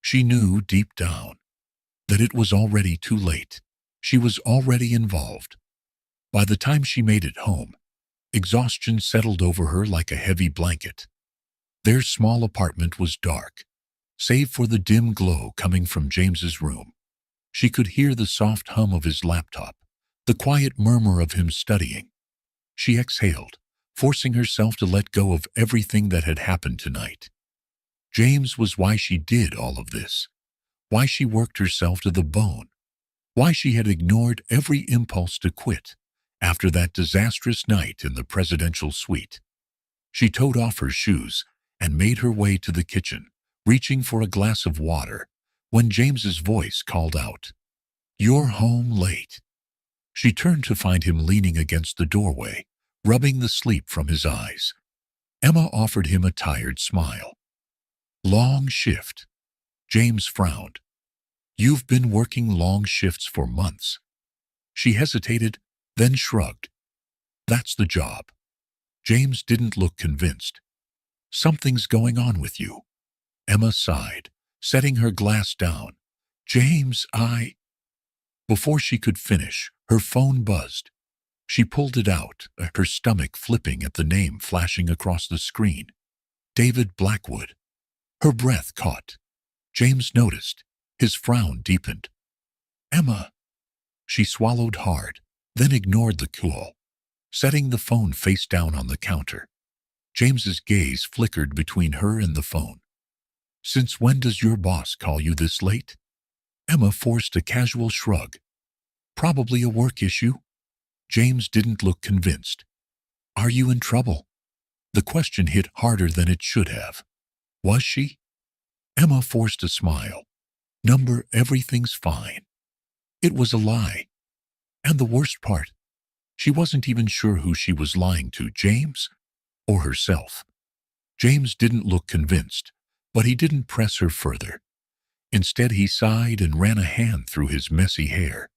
she knew deep down that it was already too late. She was already involved. By the time she made it home, exhaustion settled over her like a heavy blanket. Their small apartment was dark, save for the dim glow coming from James's room. She could hear the soft hum of his laptop, the quiet murmur of him studying. She exhaled, forcing herself to let go of everything that had happened tonight. James was why she did all of this, why she worked herself to the bone, why she had ignored every impulse to quit after that disastrous night in the presidential suite. She toed off her shoes and made her way to the kitchen, reaching for a glass of water, when James's voice called out, "You're home late." She turned to find him leaning against the doorway, rubbing the sleep from his eyes. Emma offered him a tired smile. "Long shift." James frowned. "You've been working long shifts for months." She hesitated, then shrugged. "That's the job." James didn't look convinced. "Something's going on with you." Emma sighed, setting her glass down. "James, Before she could finish, her phone buzzed. She pulled it out, her stomach flipping at the name flashing across the screen. David Blackwood. Her breath caught. James noticed. His frown deepened. "Emma." She swallowed hard, then ignored the call, setting the phone face down on the counter. James's gaze flickered between her and the phone. "Since when does your boss call you this late?" Emma forced a casual shrug. "Probably a work issue." James didn't look convinced. "Are you in trouble?" The question hit harder than it should have. Was she? Emma forced a smile. Everything's fine." It was a lie. And the worst part, she wasn't even sure who she was lying to, James or herself. James didn't look convinced, but he didn't press her further. Instead, he sighed and ran a hand through his messy hair,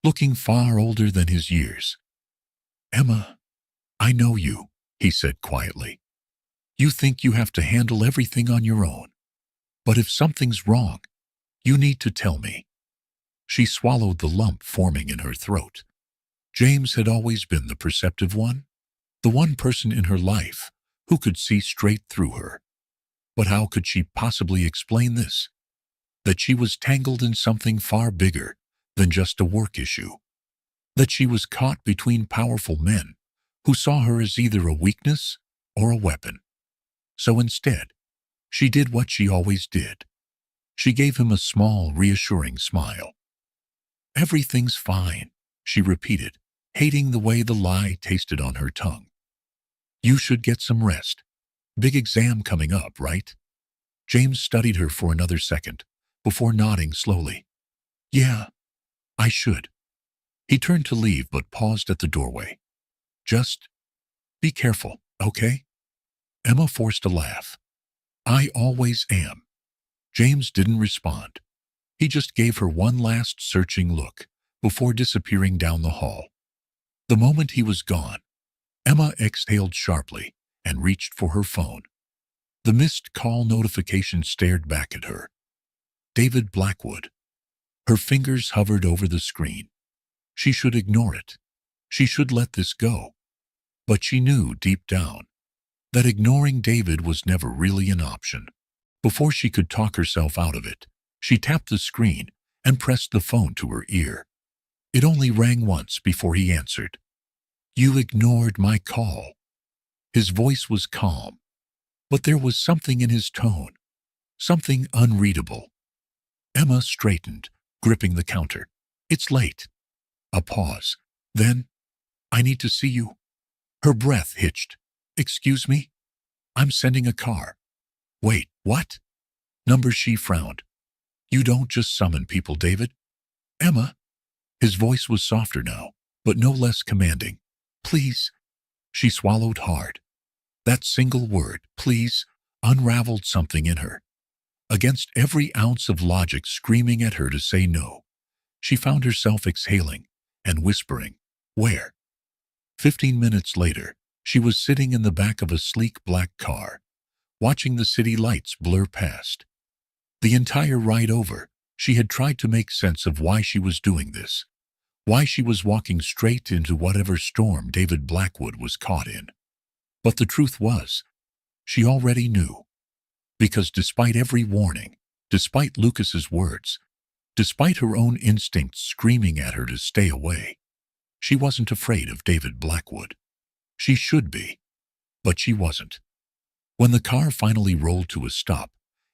looking far older than his years. "Emma, I know you," he said quietly. "You think you have to handle everything on your own. But if something's wrong, you need to tell me." She swallowed the lump forming in her throat. James had always been the perceptive one, the one person in her life who could see straight through her. But how could she possibly explain this? That she was tangled in something far bigger than just a work issue. That she was caught between powerful men who saw her as either a weakness or a weapon. So instead, she did what she always did. She gave him a small, reassuring smile. "Everything's fine," she repeated, hating the way the lie tasted on her tongue. "You should get some rest. Big exam coming up, right?" James studied her for another second, before nodding slowly. "Yeah, I should." He turned to leave but paused at the doorway. "Just be careful, okay?" Emma forced a laugh. "I always am." James didn't respond. He just gave her one last searching look, before disappearing down the hall. The moment he was gone, Emma exhaled sharply and reached for her phone. The missed call notification stared back at her. David Blackwood. Her fingers hovered over the screen. She should ignore it. She should let this go. But she knew deep down that ignoring David was never really an option. Before she could talk herself out of it, she tapped the screen and pressed the phone to her ear. It only rang once before he answered. "You ignored my call." His voice was calm, but there was something in his tone, something unreadable. Emma straightened, gripping the counter. "It's late." A pause. Then, "I need to see you." Her breath hitched. "Excuse me? I'm sending a car." "Wait, what?" Number she frowned. "You don't just summon people, David." "Emma." His voice was softer now, but no less commanding. "Please." She swallowed hard. That single word, "please," unraveled something in her. Against every ounce of logic screaming at her to say no, she found herself exhaling and whispering, "Where?" 15 minutes later, she was sitting in the back of a sleek black car, watching the city lights blur past. The entire ride over, she had tried to make sense of why she was doing this, why she was walking straight into whatever storm David Blackwood was caught in. But the truth was, she already knew. Because despite every warning, despite Lucas's words, despite her own instincts screaming at her to stay away, she wasn't afraid of David Blackwood. She should be, but she wasn't. When the car finally rolled to a stop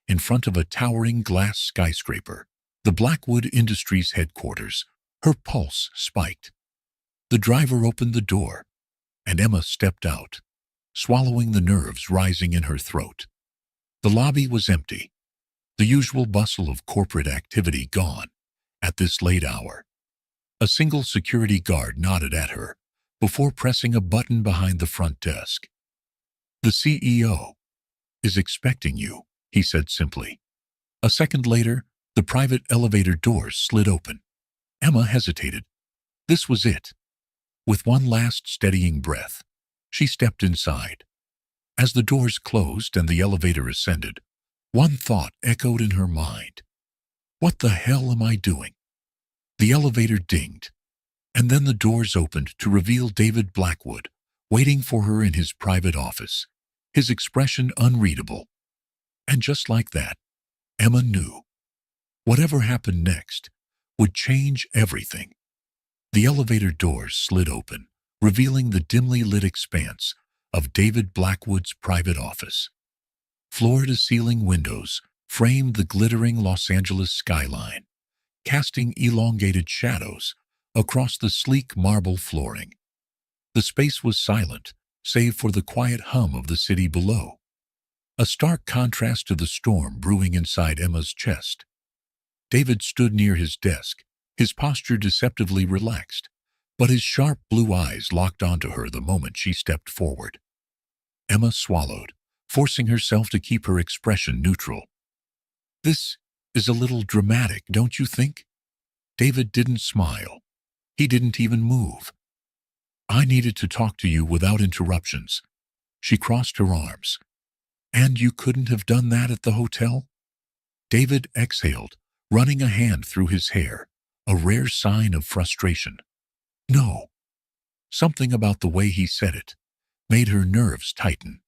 in front of a towering glass skyscraper, the Blackwood Industries headquarters, her pulse spiked. The driver opened the door, and Emma stepped out, swallowing the nerves rising in her throat. The lobby was empty, the usual bustle of corporate activity gone at this late hour. A single security guard nodded at her before pressing a button behind the front desk. "The CEO is expecting you," he said simply. A second later, the private elevator doors slid open. Emma hesitated. This was it. With one last steadying breath, she stepped inside. As the doors closed and the elevator ascended, one thought echoed in her mind. What the hell am I doing? The elevator dinged, and then the doors opened to reveal David Blackwood, waiting for her in his private office, his expression unreadable. And just like that, Emma knew. Whatever happened next would change everything. The elevator doors slid open, revealing the dimly lit expanse of David Blackwood's private office. Floor-to-ceiling windows framed the glittering Los Angeles skyline, casting elongated shadows across the sleek marble flooring. The space was silent, save for the quiet hum of the city below, a stark contrast to the storm brewing inside Emma's chest. David stood near his desk, his posture deceptively relaxed, but his sharp blue eyes locked onto her the moment she stepped forward. Emma swallowed, forcing herself to keep her expression neutral. "This is a little dramatic, don't you think?" David didn't smile. He didn't even move. "I needed to talk to you without interruptions." She crossed her arms. "And you couldn't have done that at the hotel?" David exhaled, running a hand through his hair, a rare sign of frustration. "No." Something about the way he said it made her nerves tighten.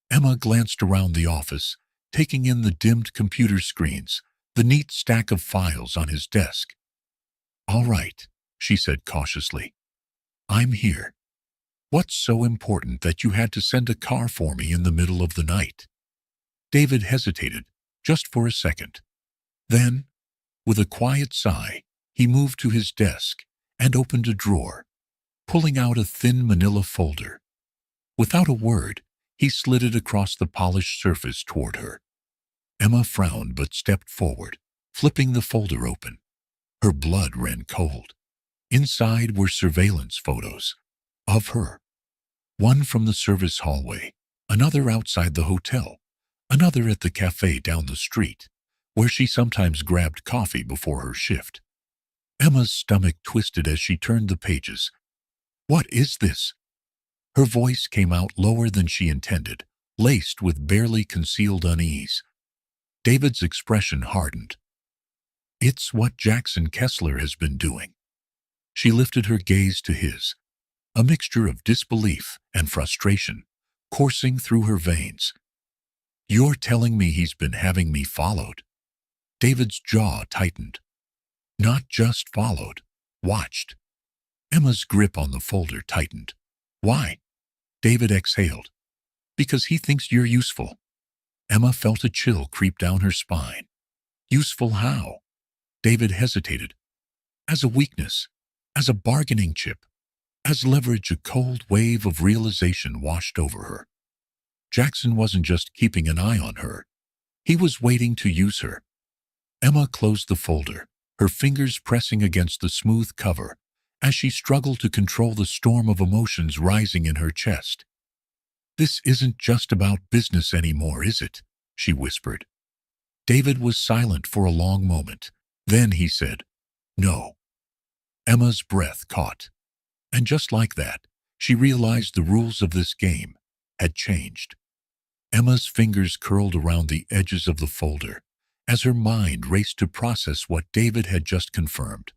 Emma glanced around the office, taking in the dimmed computer screens, the neat stack of files on his desk. "All right," she said cautiously. "I'm here. What's so important that you had to send a car for me in the middle of the night?" David hesitated, just for a second. Then, with a quiet sigh, he moved to his desk and opened a drawer, pulling out a thin manila folder. Without a word, he slid it across the polished surface toward her. Emma frowned but stepped forward, flipping the folder open. Her blood ran cold. Inside were surveillance photos of her. One from the service hallway, another outside the hotel, another at the cafe down the street, where she sometimes grabbed coffee before her shift. Emma's stomach twisted as she turned the pages. What is this? Her voice came out lower than she intended, laced with barely concealed unease. David's expression hardened. It's what Jackson Kessler has been doing. She lifted her gaze to his, a mixture of disbelief and frustration coursing through her veins. You're telling me he's been having me followed? David's jaw tightened. Not just followed, watched. Emma's grip on the folder tightened. Why? David exhaled. Because he thinks you're useful. Emma felt a chill creep down her spine. Useful how? David hesitated. As a weakness, as a bargaining chip, as leverage. A cold wave of realization washed over her. Jackson wasn't just keeping an eye on her. He was waiting to use her. Emma closed the folder, her fingers pressing against the smooth cover as she struggled to control the storm of emotions rising in her chest. This isn't just about business anymore, is it? She whispered. David was silent for a long moment. Then he said, No. Emma's breath caught. And just like that, she realized the rules of this game had changed. Emma's fingers curled around the edges of the folder as her mind raced to process what David had just confirmed.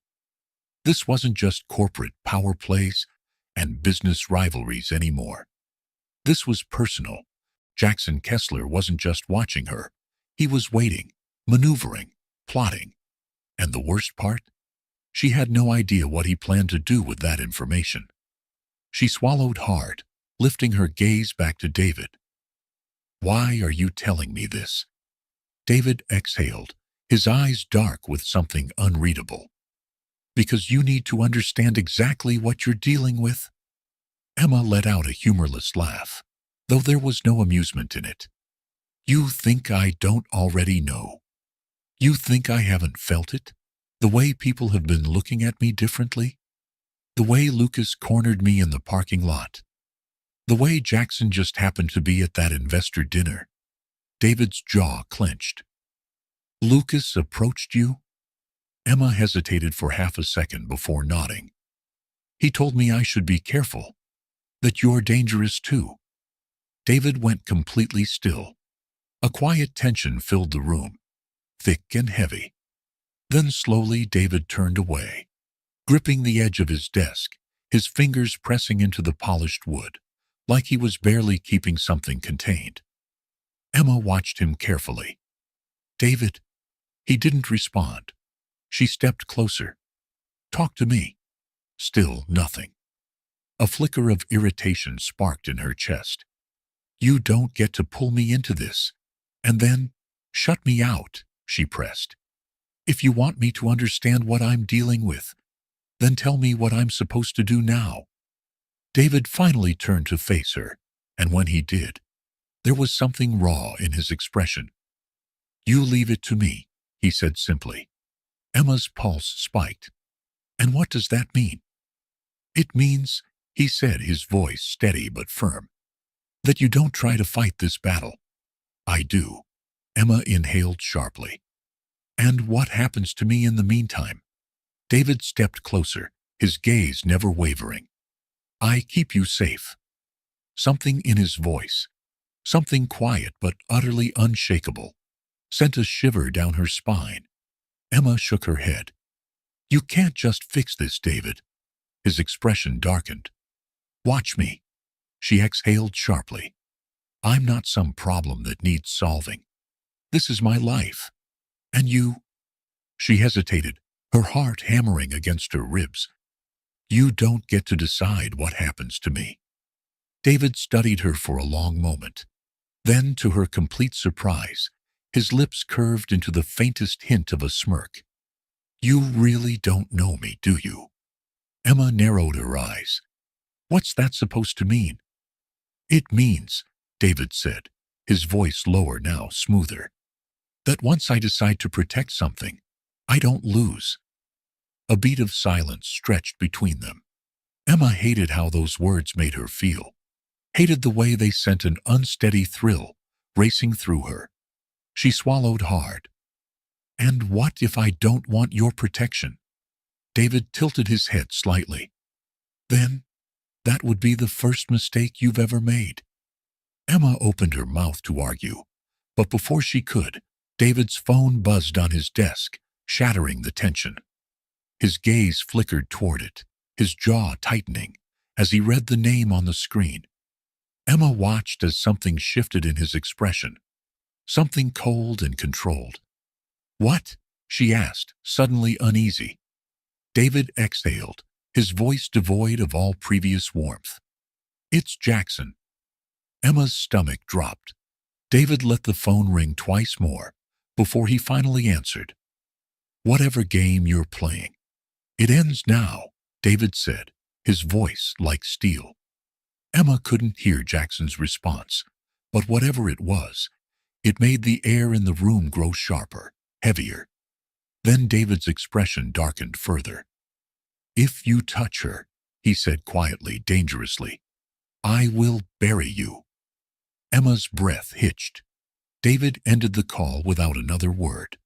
This wasn't just corporate power plays and business rivalries anymore. This was personal. Jackson Kessler wasn't just watching her. He was waiting, maneuvering, plotting. And the worst part? She had no idea what he planned to do with that information. She swallowed hard, lifting her gaze back to David. Why are you telling me this? David exhaled, his eyes dark with something unreadable. Because you need to understand exactly what you're dealing with. Emma let out a humorless laugh, though there was no amusement in it. You think I don't already know? You think I haven't felt it? The way people have been looking at me differently? The way Lucas cornered me in the parking lot? The way Jackson just happened to be at that investor dinner? David's jaw clenched. Lucas approached you? Emma hesitated for half a second before nodding. He told me I should be careful, that you're dangerous too. David went completely still. A quiet tension filled the room, thick and heavy. Then slowly David turned away, gripping the edge of his desk, his fingers pressing into the polished wood, like he was barely keeping something contained. Emma watched him carefully. David? He didn't respond. She stepped closer. Talk to me. Still nothing. A flicker of irritation sparked in her chest. You don't get to pull me into this. And then, shut me out, she pressed. If you want me to understand what I'm dealing with, then tell me what I'm supposed to do now. David finally turned to face her, and when he did, there was something raw in his expression. You leave it to me, he said simply. Emma's pulse spiked. And what does that mean? It means, he said, his voice steady but firm, that you don't try to fight this battle. I do. Emma inhaled sharply. And what happens to me in the meantime? David stepped closer, his gaze never wavering. I keep you safe. Something in his voice, something quiet but utterly unshakable, sent a shiver down her spine. Emma shook her head. You can't just fix this, David. His expression darkened. Watch me. She exhaled sharply. I'm not some problem that needs solving. This is my life. And you? She hesitated, her heart hammering against her ribs. You don't get to decide what happens to me. David studied her for a long moment. Then, to her complete surprise, his lips curved into the faintest hint of a smirk. You really don't know me, do you? Emma narrowed her eyes. What's that supposed to mean? It means, David said, his voice lower now, smoother, that once I decide to protect something, I don't lose. A beat of silence stretched between them. Emma hated how those words made her feel, hated the way they sent an unsteady thrill racing through her. She swallowed hard. And what if I don't want your protection? David tilted his head slightly. Then, that would be the first mistake you've ever made. Emma opened her mouth to argue, but before she could, David's phone buzzed on his desk, shattering the tension. His gaze flickered toward it, his jaw tightening, as he read the name on the screen. Emma watched as something shifted in his expression, something cold and controlled. "What?" she asked, suddenly uneasy. David exhaled, his voice devoid of all previous warmth. "It's Jackson." Emma's stomach dropped. David let the phone ring twice more before he finally answered. "Whatever game you're playing, it ends now," David said, his voice like steel. Emma couldn't hear Jackson's response, but whatever it was, it made the air in the room grow sharper, heavier. Then David's expression darkened further. "If you touch her," he said quietly, dangerously, "I will bury you." Emma's breath hitched. David ended the call without another word.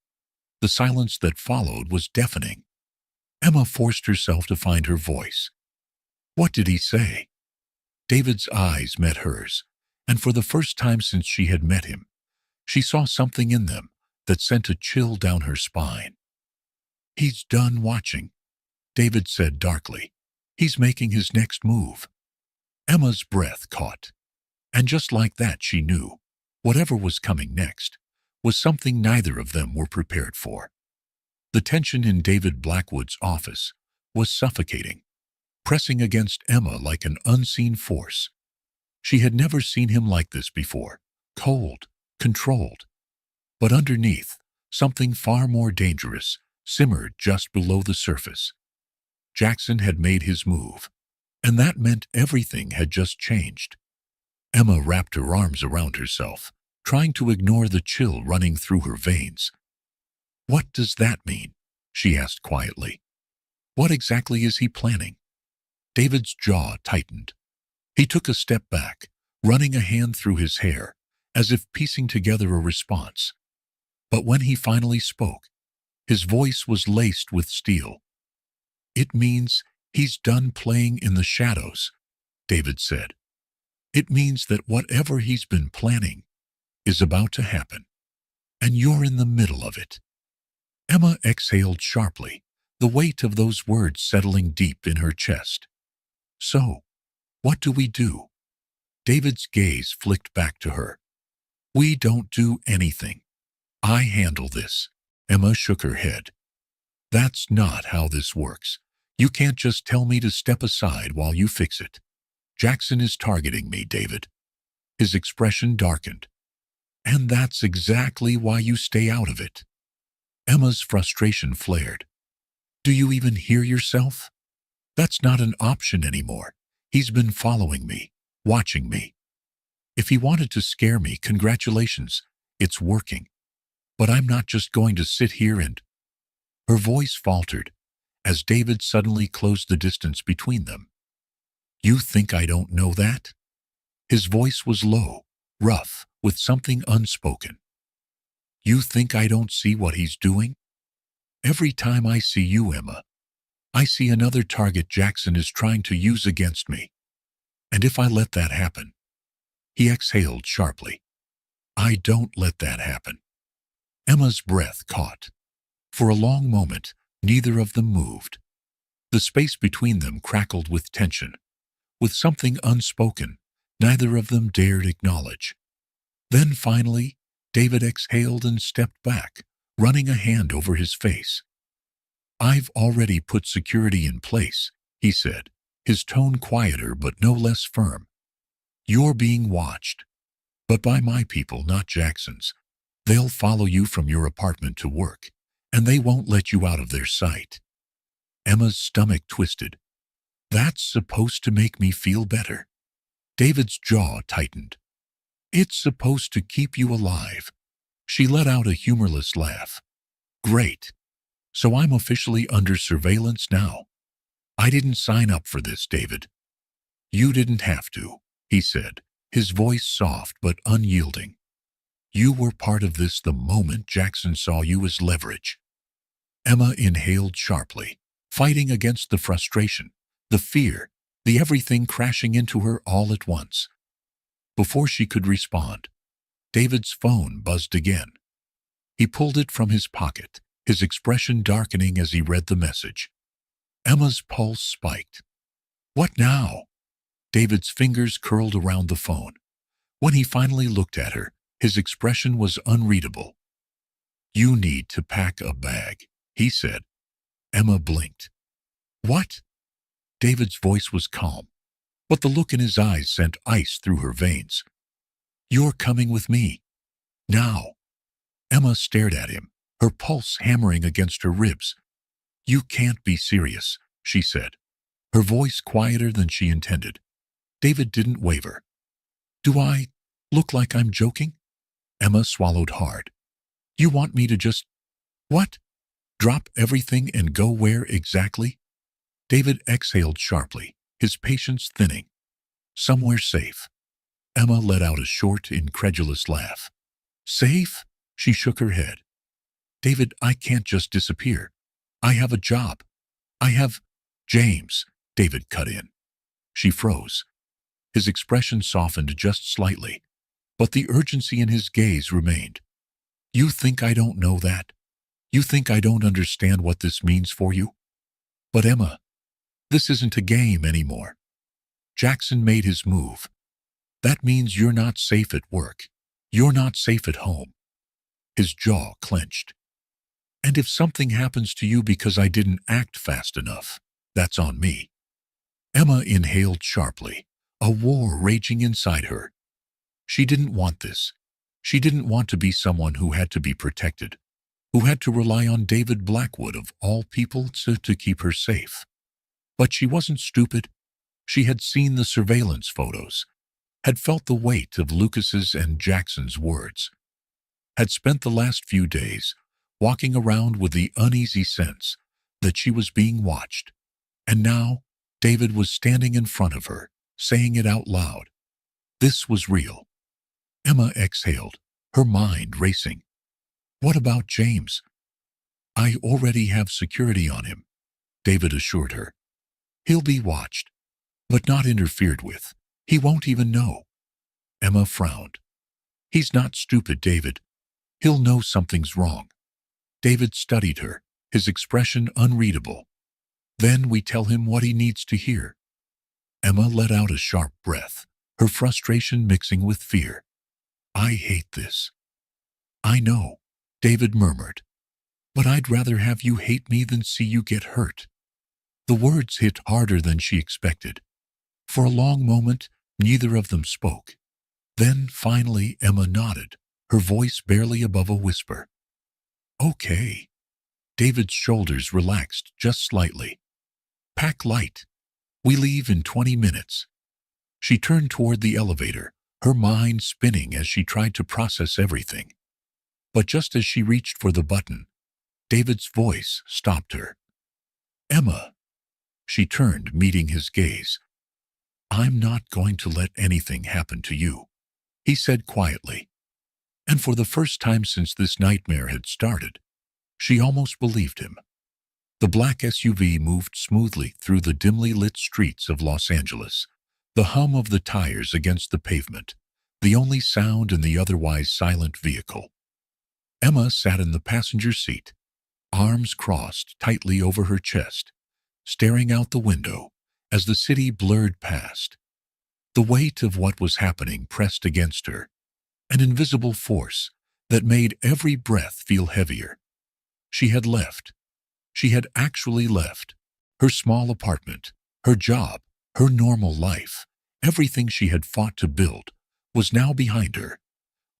The silence that followed was deafening. Emma forced herself to find her voice. "What did he say?" David's eyes met hers, and for the first time since she had met him, she saw something in them that sent a chill down her spine. "He's done watching," David said darkly. "He's making his next move." Emma's breath caught, and just like that she knew, whatever was coming next was something neither of them were prepared for. The tension in David Blackwood's office was suffocating, pressing against Emma like an unseen force. She had never seen him like this before, cold, controlled. But underneath, something far more dangerous simmered just below the surface. Jackson had made his move, and that meant everything had just changed. Emma wrapped her arms around herself, trying to ignore the chill running through her veins. "What does that mean?" she asked quietly. "What exactly is he planning?" David's jaw tightened. He took a step back, running a hand through his hair, as if piecing together a response. But when he finally spoke, his voice was laced with steel. "It means he's done playing in the shadows," David said. "It means that whatever he's been planning is about to happen, and you're in the middle of it." Emma exhaled sharply, the weight of those words settling deep in her chest. "So, what do we do?" David's gaze flicked back to her. "We don't do anything. I handle this." Emma shook her head. "That's not how this works. You can't just tell me to step aside while you fix it. Jackson is targeting me, David." His expression darkened. "And that's exactly why you stay out of it." Emma's frustration flared. "Do you even hear yourself? That's not an option anymore. He's been following me, watching me. If he wanted to scare me, congratulations, it's working. But I'm not just going to sit here and—" Her voice faltered as David suddenly closed the distance between them. "You think I don't know that?" His voice was low, rough, with something unspoken. "You think I don't see what he's doing? Every time I see you, Emma, I see another target Jackson is trying to use against me. And if I let that happen—" He exhaled sharply. "I don't let that happen." Emma's breath caught. For a long moment, neither of them moved. The space between them crackled with tension, with something unspoken neither of them dared acknowledge. Then finally, David exhaled and stepped back, running a hand over his face. "I've already put security in place," he said, his tone quieter but no less firm. "You're being watched, but by my people, not Jackson's. They'll follow you from your apartment to work, and they won't let you out of their sight." Emma's stomach twisted. "That's supposed to make me feel better." David's jaw tightened. "It's supposed to keep you alive." She let out a humorless laugh. "Great. So I'm officially under surveillance now. I didn't sign up for this, David." "You didn't have to," he said, his voice soft but unyielding. "You were part of this the moment Jackson saw you as leverage." Emma inhaled sharply, fighting against the frustration, the fear, the everything crashing into her all at once. Before she could respond, David's phone buzzed again. He pulled it from his pocket, his expression darkening as he read the message. Emma's pulse spiked. What now? David's fingers curled around the phone. When he finally looked at her, his expression was unreadable. You need to pack a bag, he said. Emma blinked. What? David's voice was calm, but the look in his eyes sent ice through her veins. You're coming with me. Now. Emma stared at him, her pulse hammering against her ribs. You can't be serious, she said, her voice quieter than she intended. David didn't waver. Do I look like I'm joking? Emma swallowed hard. You want me to just… what? Drop everything and go where exactly? David exhaled sharply, his patience thinning. Somewhere safe. Emma let out a short, incredulous laugh. Safe? She shook her head. David, I can't just disappear. I have a job. I have… James, David cut in. She froze. His expression softened just slightly, but the urgency in his gaze remained. You think I don't know that? You think I don't understand what this means for you? But Emma, this isn't a game anymore. Jackson made his move. That means you're not safe at work. You're not safe at home. His jaw clenched. And if something happens to you because I didn't act fast enough, that's on me. Emma inhaled sharply, a war raging inside her. She didn't want this. She didn't want to be someone who had to be protected, who had to rely on David Blackwood of all people to keep her safe. But she wasn't stupid. She had seen the surveillance photos, had felt the weight of Lucas's and Jackson's words, had spent the last few days walking around with the uneasy sense that she was being watched. And now David was standing in front of her, saying it out loud. This was real. Emma exhaled, her mind racing. What about James? I already have security on him, David assured her. He'll be watched, but not interfered with. He won't even know. Emma frowned. He's not stupid, David. He'll know something's wrong. David studied her, his expression unreadable. Then we tell him what he needs to hear. Emma let out a sharp breath, her frustration mixing with fear. I hate this. I know, David murmured. But I'd rather have you hate me than see you get hurt. The words hit harder than she expected. For a long moment, neither of them spoke. Then, finally, Emma nodded, her voice barely above a whisper. Okay. David's shoulders relaxed just slightly. Pack light. We leave in 20 minutes. She turned toward the elevator, her mind spinning as she tried to process everything. But just as she reached for the button, David's voice stopped her. Emma. She turned, meeting his gaze. I'm not going to let anything happen to you, he said quietly. And for the first time since this nightmare had started, she almost believed him. The black SUV moved smoothly through the dimly lit streets of Los Angeles, the hum of the tires against the pavement, the only sound in the otherwise silent vehicle. Emma sat in the passenger seat, arms crossed tightly over her chest, staring out the window as the city blurred past. The weight of what was happening pressed against her, an invisible force that made every breath feel heavier. She had left. She had actually left. Her small apartment, her job, her normal life, everything she had fought to build, was now behind her,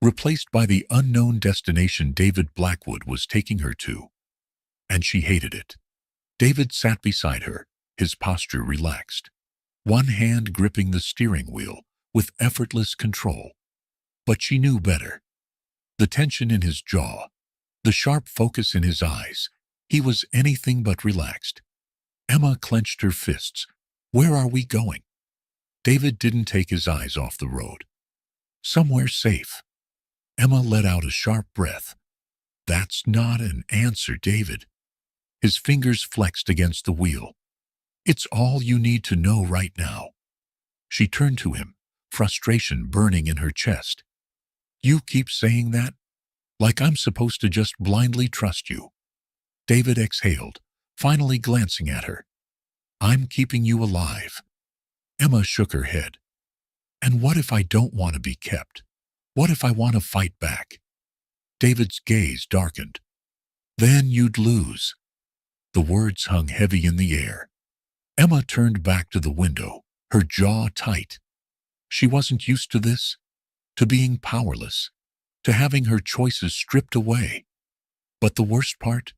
replaced by the unknown destination David Blackwood was taking her to. And she hated it. David sat beside her, his posture relaxed, one hand gripping the steering wheel with effortless control. But she knew better. The tension in his jaw, the sharp focus in his eyes, he was anything but relaxed. Emma clenched her fists. Where are we going? David didn't take his eyes off the road. Somewhere safe. Emma let out a sharp breath. That's not an answer, David. His fingers flexed against the wheel. "It's all you need to know right now." She turned to him, frustration burning in her chest. "You keep saying that? Like I'm supposed to just blindly trust you." David exhaled, finally glancing at her. "I'm keeping you alive." Emma shook her head. "And what if I don't want to be kept? What if I want to fight back?" David's gaze darkened. "Then you'd lose." The words hung heavy in the air. Emma turned back to the window, her jaw tight. She wasn't used to this, to being powerless, to having her choices stripped away. But the worst part?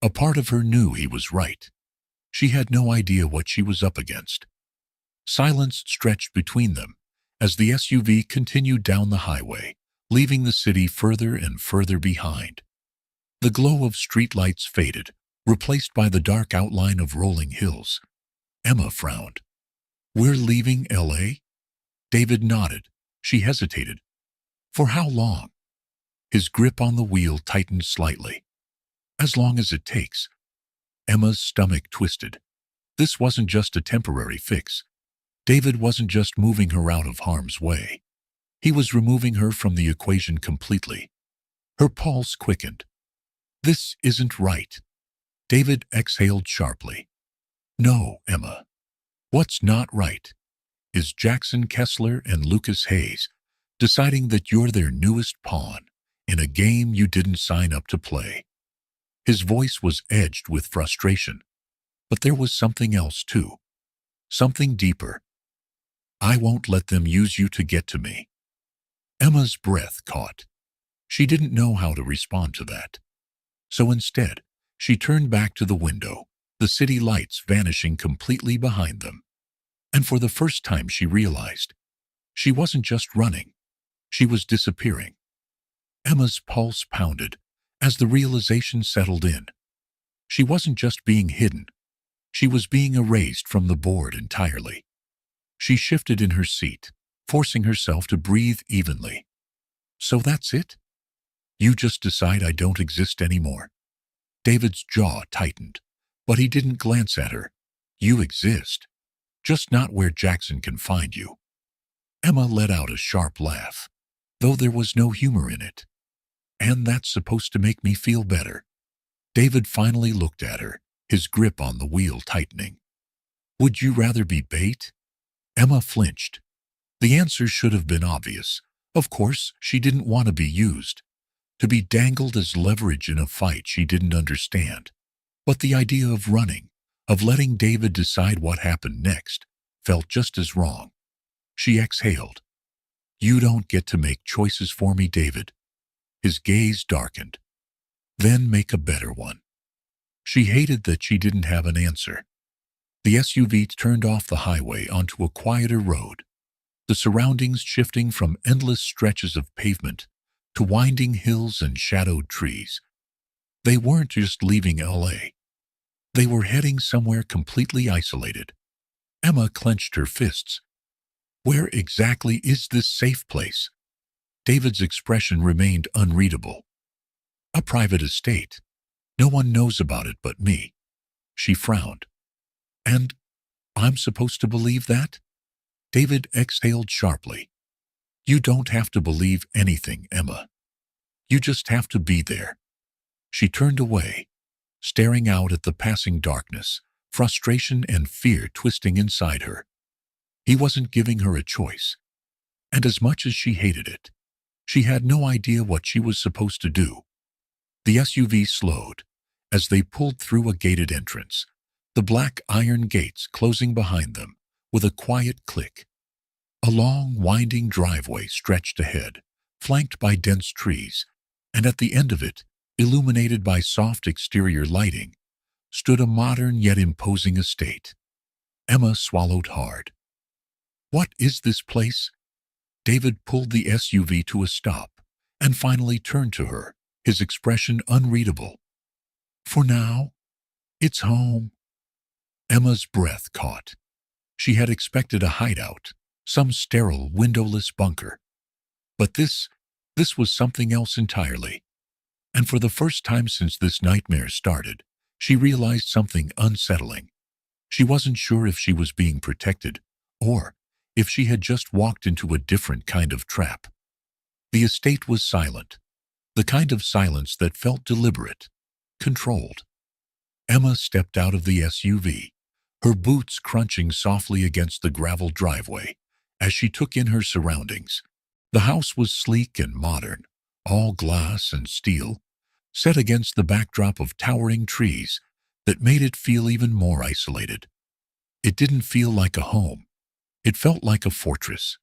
A part of her knew he was right. She had no idea what she was up against. Silence stretched between them as the SUV continued down the highway, leaving the city further and further behind. The glow of streetlights faded, replaced by the dark outline of rolling hills. Emma frowned. "We're leaving L.A.?" David nodded. She hesitated. "For how long?" His grip on the wheel tightened slightly. "As long as it takes." Emma's stomach twisted. This wasn't just a temporary fix. David wasn't just moving her out of harm's way. He was removing her from the equation completely. Her pulse quickened. "This isn't right." David exhaled sharply. "No, Emma. What's not right is Jackson Kessler and Lucas Hayes deciding that you're their newest pawn in a game you didn't sign up to play." His voice was edged with frustration. But there was something else too. Something deeper. "I won't let them use you to get to me." Emma's breath caught. She didn't know how to respond to that. So instead, she turned back to the window, the city lights vanishing completely behind them. And for the first time she realized, she wasn't just running, she was disappearing. Emma's pulse pounded as the realization settled in. She wasn't just being hidden, she was being erased from the board entirely. She shifted in her seat, forcing herself to breathe evenly. "So that's it? You just decide I don't exist anymore?" David's jaw tightened, but he didn't glance at her. "You exist, just not where Jackson can find you." Emma let out a sharp laugh, though there was no humor in it. "And that's supposed to make me feel better." David finally looked at her, his grip on the wheel tightening. "Would you rather be bait?" Emma flinched. The answer should have been obvious. Of course, she didn't want to be used, to be dangled as leverage in a fight she didn't understand. But the idea of running, of letting David decide what happened next, felt just as wrong. She exhaled. "You don't get to make choices for me, David." His gaze darkened. "Then make a better one." She hated that she didn't have an answer. The SUV turned off the highway onto a quieter road, the surroundings shifting from endless stretches of pavement to winding hills and shadowed trees. They weren't just leaving L.A. They were heading somewhere completely isolated. Emma clenched her fists. "Where exactly is this safe place?" David's expression remained unreadable. "A private estate. No one knows about it but me." She frowned. "And I'm supposed to believe that?" David exhaled sharply. "You don't have to believe anything, Emma. You just have to be there." She turned away, staring out at the passing darkness, frustration and fear twisting inside her. He wasn't giving her a choice. And as much as she hated it, she had no idea what she was supposed to do. The SUV slowed as they pulled through a gated entrance, the black iron gates closing behind them with a quiet click. A long, winding driveway stretched ahead, flanked by dense trees, and at the end of it, illuminated by soft exterior lighting, stood a modern yet imposing estate. Emma swallowed hard. "What is this place?" David pulled the SUV to a stop and finally turned to her, his expression unreadable. "For now, it's home." Emma's breath caught. She had expected a hideout, some sterile, windowless bunker. But this was something else entirely. And for the first time since this nightmare started, She realized something unsettling. She wasn't sure if she was being protected or if she had just walked into a different kind of trap. The estate was silent, the kind of silence that felt deliberate, controlled. Emma stepped out of the SUV, her boots crunching softly against the gravel driveway as she took in her surroundings. The house was sleek and modern, all glass and steel, set against the backdrop of towering trees that made it feel even more isolated. It didn't feel like a home. It felt like a fortress.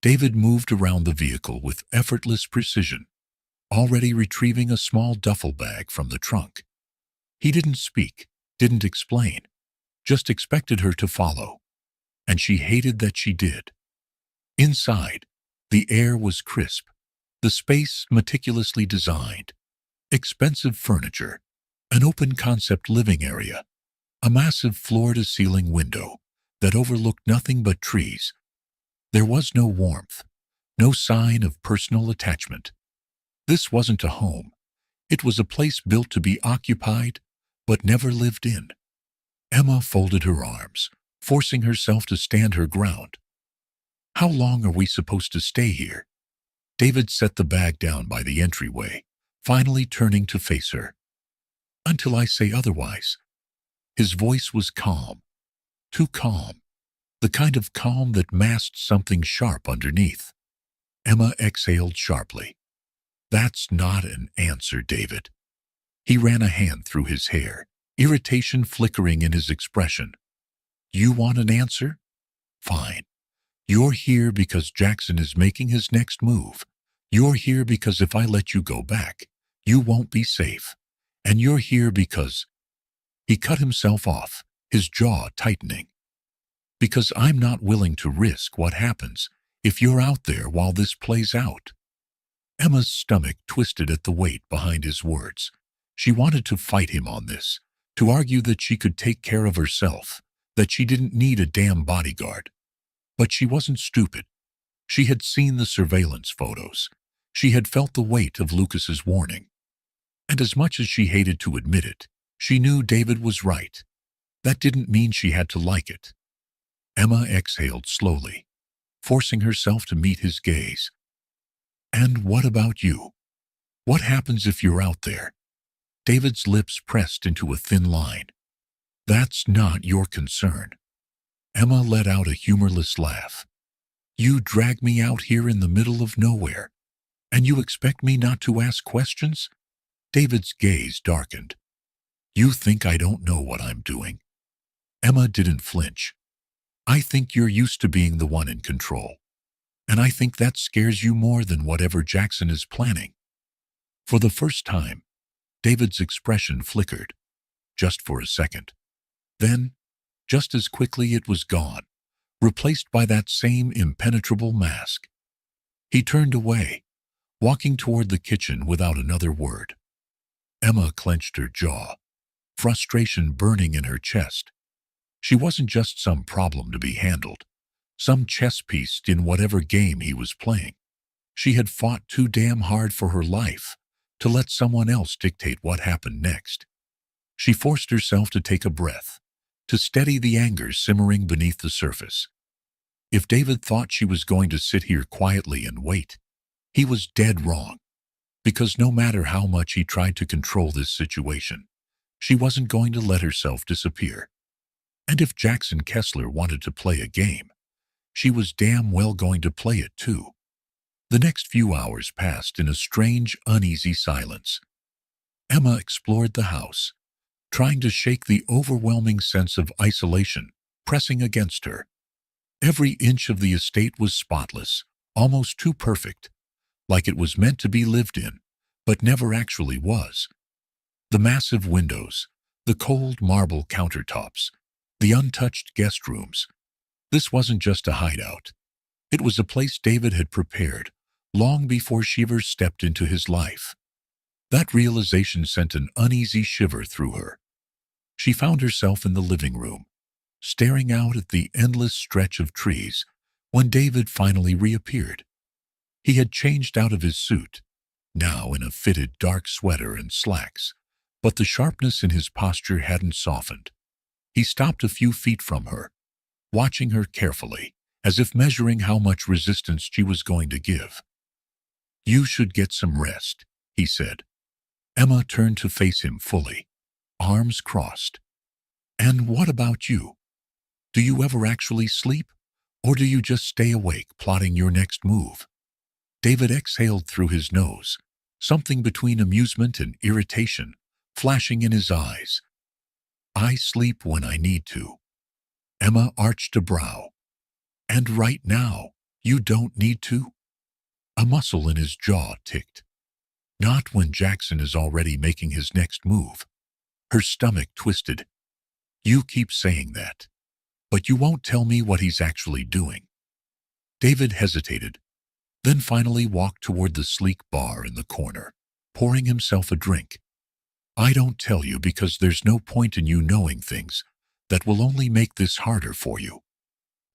David moved around the vehicle with effortless precision, already retrieving a small duffel bag from the trunk. He didn't speak, didn't explain, just expected her to follow. And she hated that she did. Inside, the air was crisp, the space meticulously designed, expensive furniture, an open-concept living area, a massive floor-to-ceiling window that overlooked nothing but trees. There was no warmth, no sign of personal attachment. This wasn't a home. It was a place built to be occupied, but never lived in. Emma folded her arms, forcing herself to stand her ground. How long are we supposed to stay here? David set the bag down by the entryway, finally turning to face her. Until I say otherwise. His voice was calm, too calm, the kind of calm that masked something sharp underneath. Emma exhaled sharply. That's not an answer, David. He ran a hand through his hair, irritation flickering in his expression. You want an answer? Fine. You're here because Jackson is making his next move. You're here because if I let you go back, you won't be safe. And you're here because... He cut himself off, his jaw tightening. Because I'm not willing to risk what happens if you're out there while this plays out. Emma's stomach twisted at the weight behind his words. She wanted to fight him on this, to argue that she could take care of herself, that she didn't need a damn bodyguard. But she wasn't stupid. She had seen the surveillance photos. She had felt the weight of Lucas's warning. And as much as she hated to admit it, she knew David was right. That didn't mean she had to like it. Emma exhaled slowly, forcing herself to meet his gaze. And what about you? What happens if you're out there? David's lips pressed into a thin line. That's not your concern. Emma let out a humorless laugh. You drag me out here in the middle of nowhere, and you expect me not to ask questions? David's gaze darkened. You think I don't know what I'm doing? Emma didn't flinch. I think you're used to being the one in control, and I think that scares you more than whatever Jackson is planning. For the first time, David's expression flickered, just for a second. Then, just as quickly it was gone, replaced by that same impenetrable mask. He turned away, walking toward the kitchen without another word. Emma clenched her jaw, frustration burning in her chest. She wasn't just some problem to be handled, some chess piece in whatever game he was playing. She had fought too damn hard for her life to let someone else dictate what happened next. She forced herself to take a breath, to steady the anger simmering beneath the surface. If David thought she was going to sit here quietly and wait, he was dead wrong, because no matter how much he tried to control this situation, she wasn't going to let herself disappear. And if Jackson Kessler wanted to play a game, she was damn well going to play it too. The next few hours passed in a strange, uneasy silence. Emma explored the house, trying to shake the overwhelming sense of isolation pressing against her. Every inch of the estate was spotless, almost too perfect, like it was meant to be lived in, but never actually was. The massive windows, the cold marble countertops, the untouched guest rooms. This wasn't just a hideout. It was a place David had prepared long before Shivers stepped into his life. That realization sent an uneasy shiver through her. She found herself in the living room, staring out at the endless stretch of trees when David finally reappeared. He had changed out of his suit, now in a fitted dark sweater and slacks, But the sharpness in his posture hadn't softened. He stopped a few feet from her, watching her carefully, as if measuring how much resistance she was going to give. "You should get some rest," he said. Emma turned to face him fully, arms crossed. "And what about you? Do you ever actually sleep? Or do you just stay awake plotting your next move?" David exhaled through his nose, something between amusement and irritation flashing in his eyes. "I sleep when I need to." Emma arched a brow. "And right now, you don't need to?" A muscle in his jaw ticked. "Not when Jackson is already making his next move." Her stomach twisted. "You keep saying that, but you won't tell me what he's actually doing." David hesitated, then finally walked toward the sleek bar in the corner, pouring himself a drink. "I don't tell you because there's no point in you knowing things that will only make this harder for you."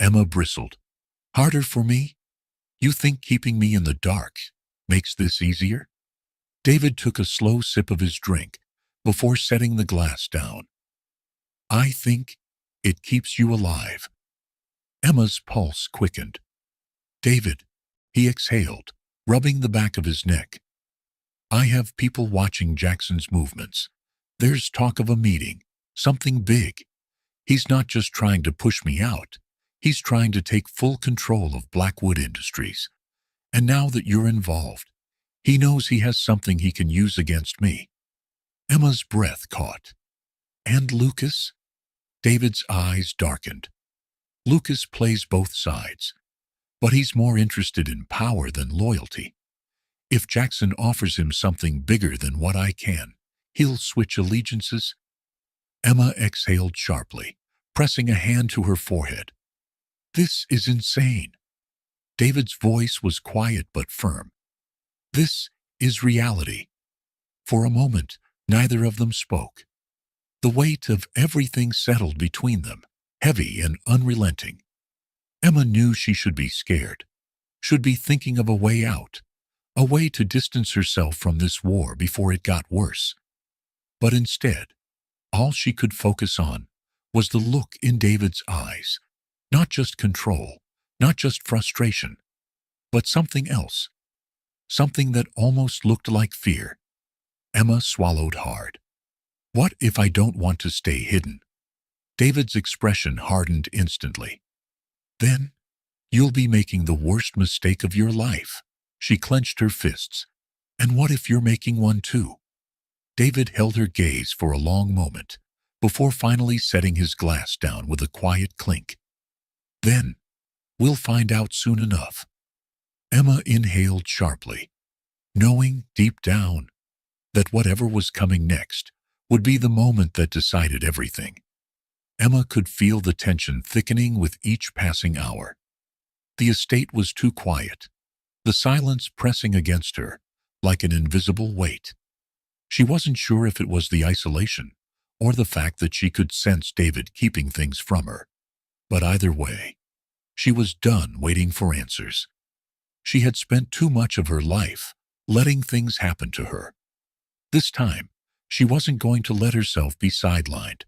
Emma bristled. "Harder for me? You think keeping me in the dark makes this easier?" David took a slow sip of his drink before setting the glass down. "I think it keeps you alive." Emma's pulse quickened. "David," he exhaled, rubbing the back of his neck. "I have people watching Jackson's movements. There's talk of a meeting, something big. He's not just trying to push me out. He's trying to take full control of Blackwood Industries. And now that you're involved, he knows he has something he can use against me." Emma's breath caught. "And Lucas?" David's eyes darkened. "Lucas plays both sides, but he's more interested in power than loyalty. If Jackson offers him something bigger than what I can, he'll switch allegiances." Emma exhaled sharply, pressing a hand to her forehead. "This is insane." David's voice was quiet but firm. "This is reality." For a moment, neither of them spoke. The weight of everything settled between them, heavy and unrelenting. Emma knew she should be scared, should be thinking of a way out, a way to distance herself from this war before it got worse. But instead, all she could focus on was the look in David's eyes. Not just control, not just frustration, but something else. Something that almost looked like fear. Emma swallowed hard. "What if I don't want to stay hidden?" David's expression hardened instantly. "Then you'll be making the worst mistake of your life." She clenched her fists. "And what if you're making one too?" David held her gaze for a long moment, before finally setting his glass down with a quiet clink. "Then we'll find out soon enough." Emma inhaled sharply, knowing deep down that whatever was coming next would be the moment that decided everything. Emma could feel the tension thickening with each passing hour. The estate was too quiet, the silence pressing against her like an invisible weight. She wasn't sure if it was the isolation or the fact that she could sense David keeping things from her. But either way, she was done waiting for answers. She had spent too much of her life letting things happen to her. This time, she wasn't going to let herself be sidelined.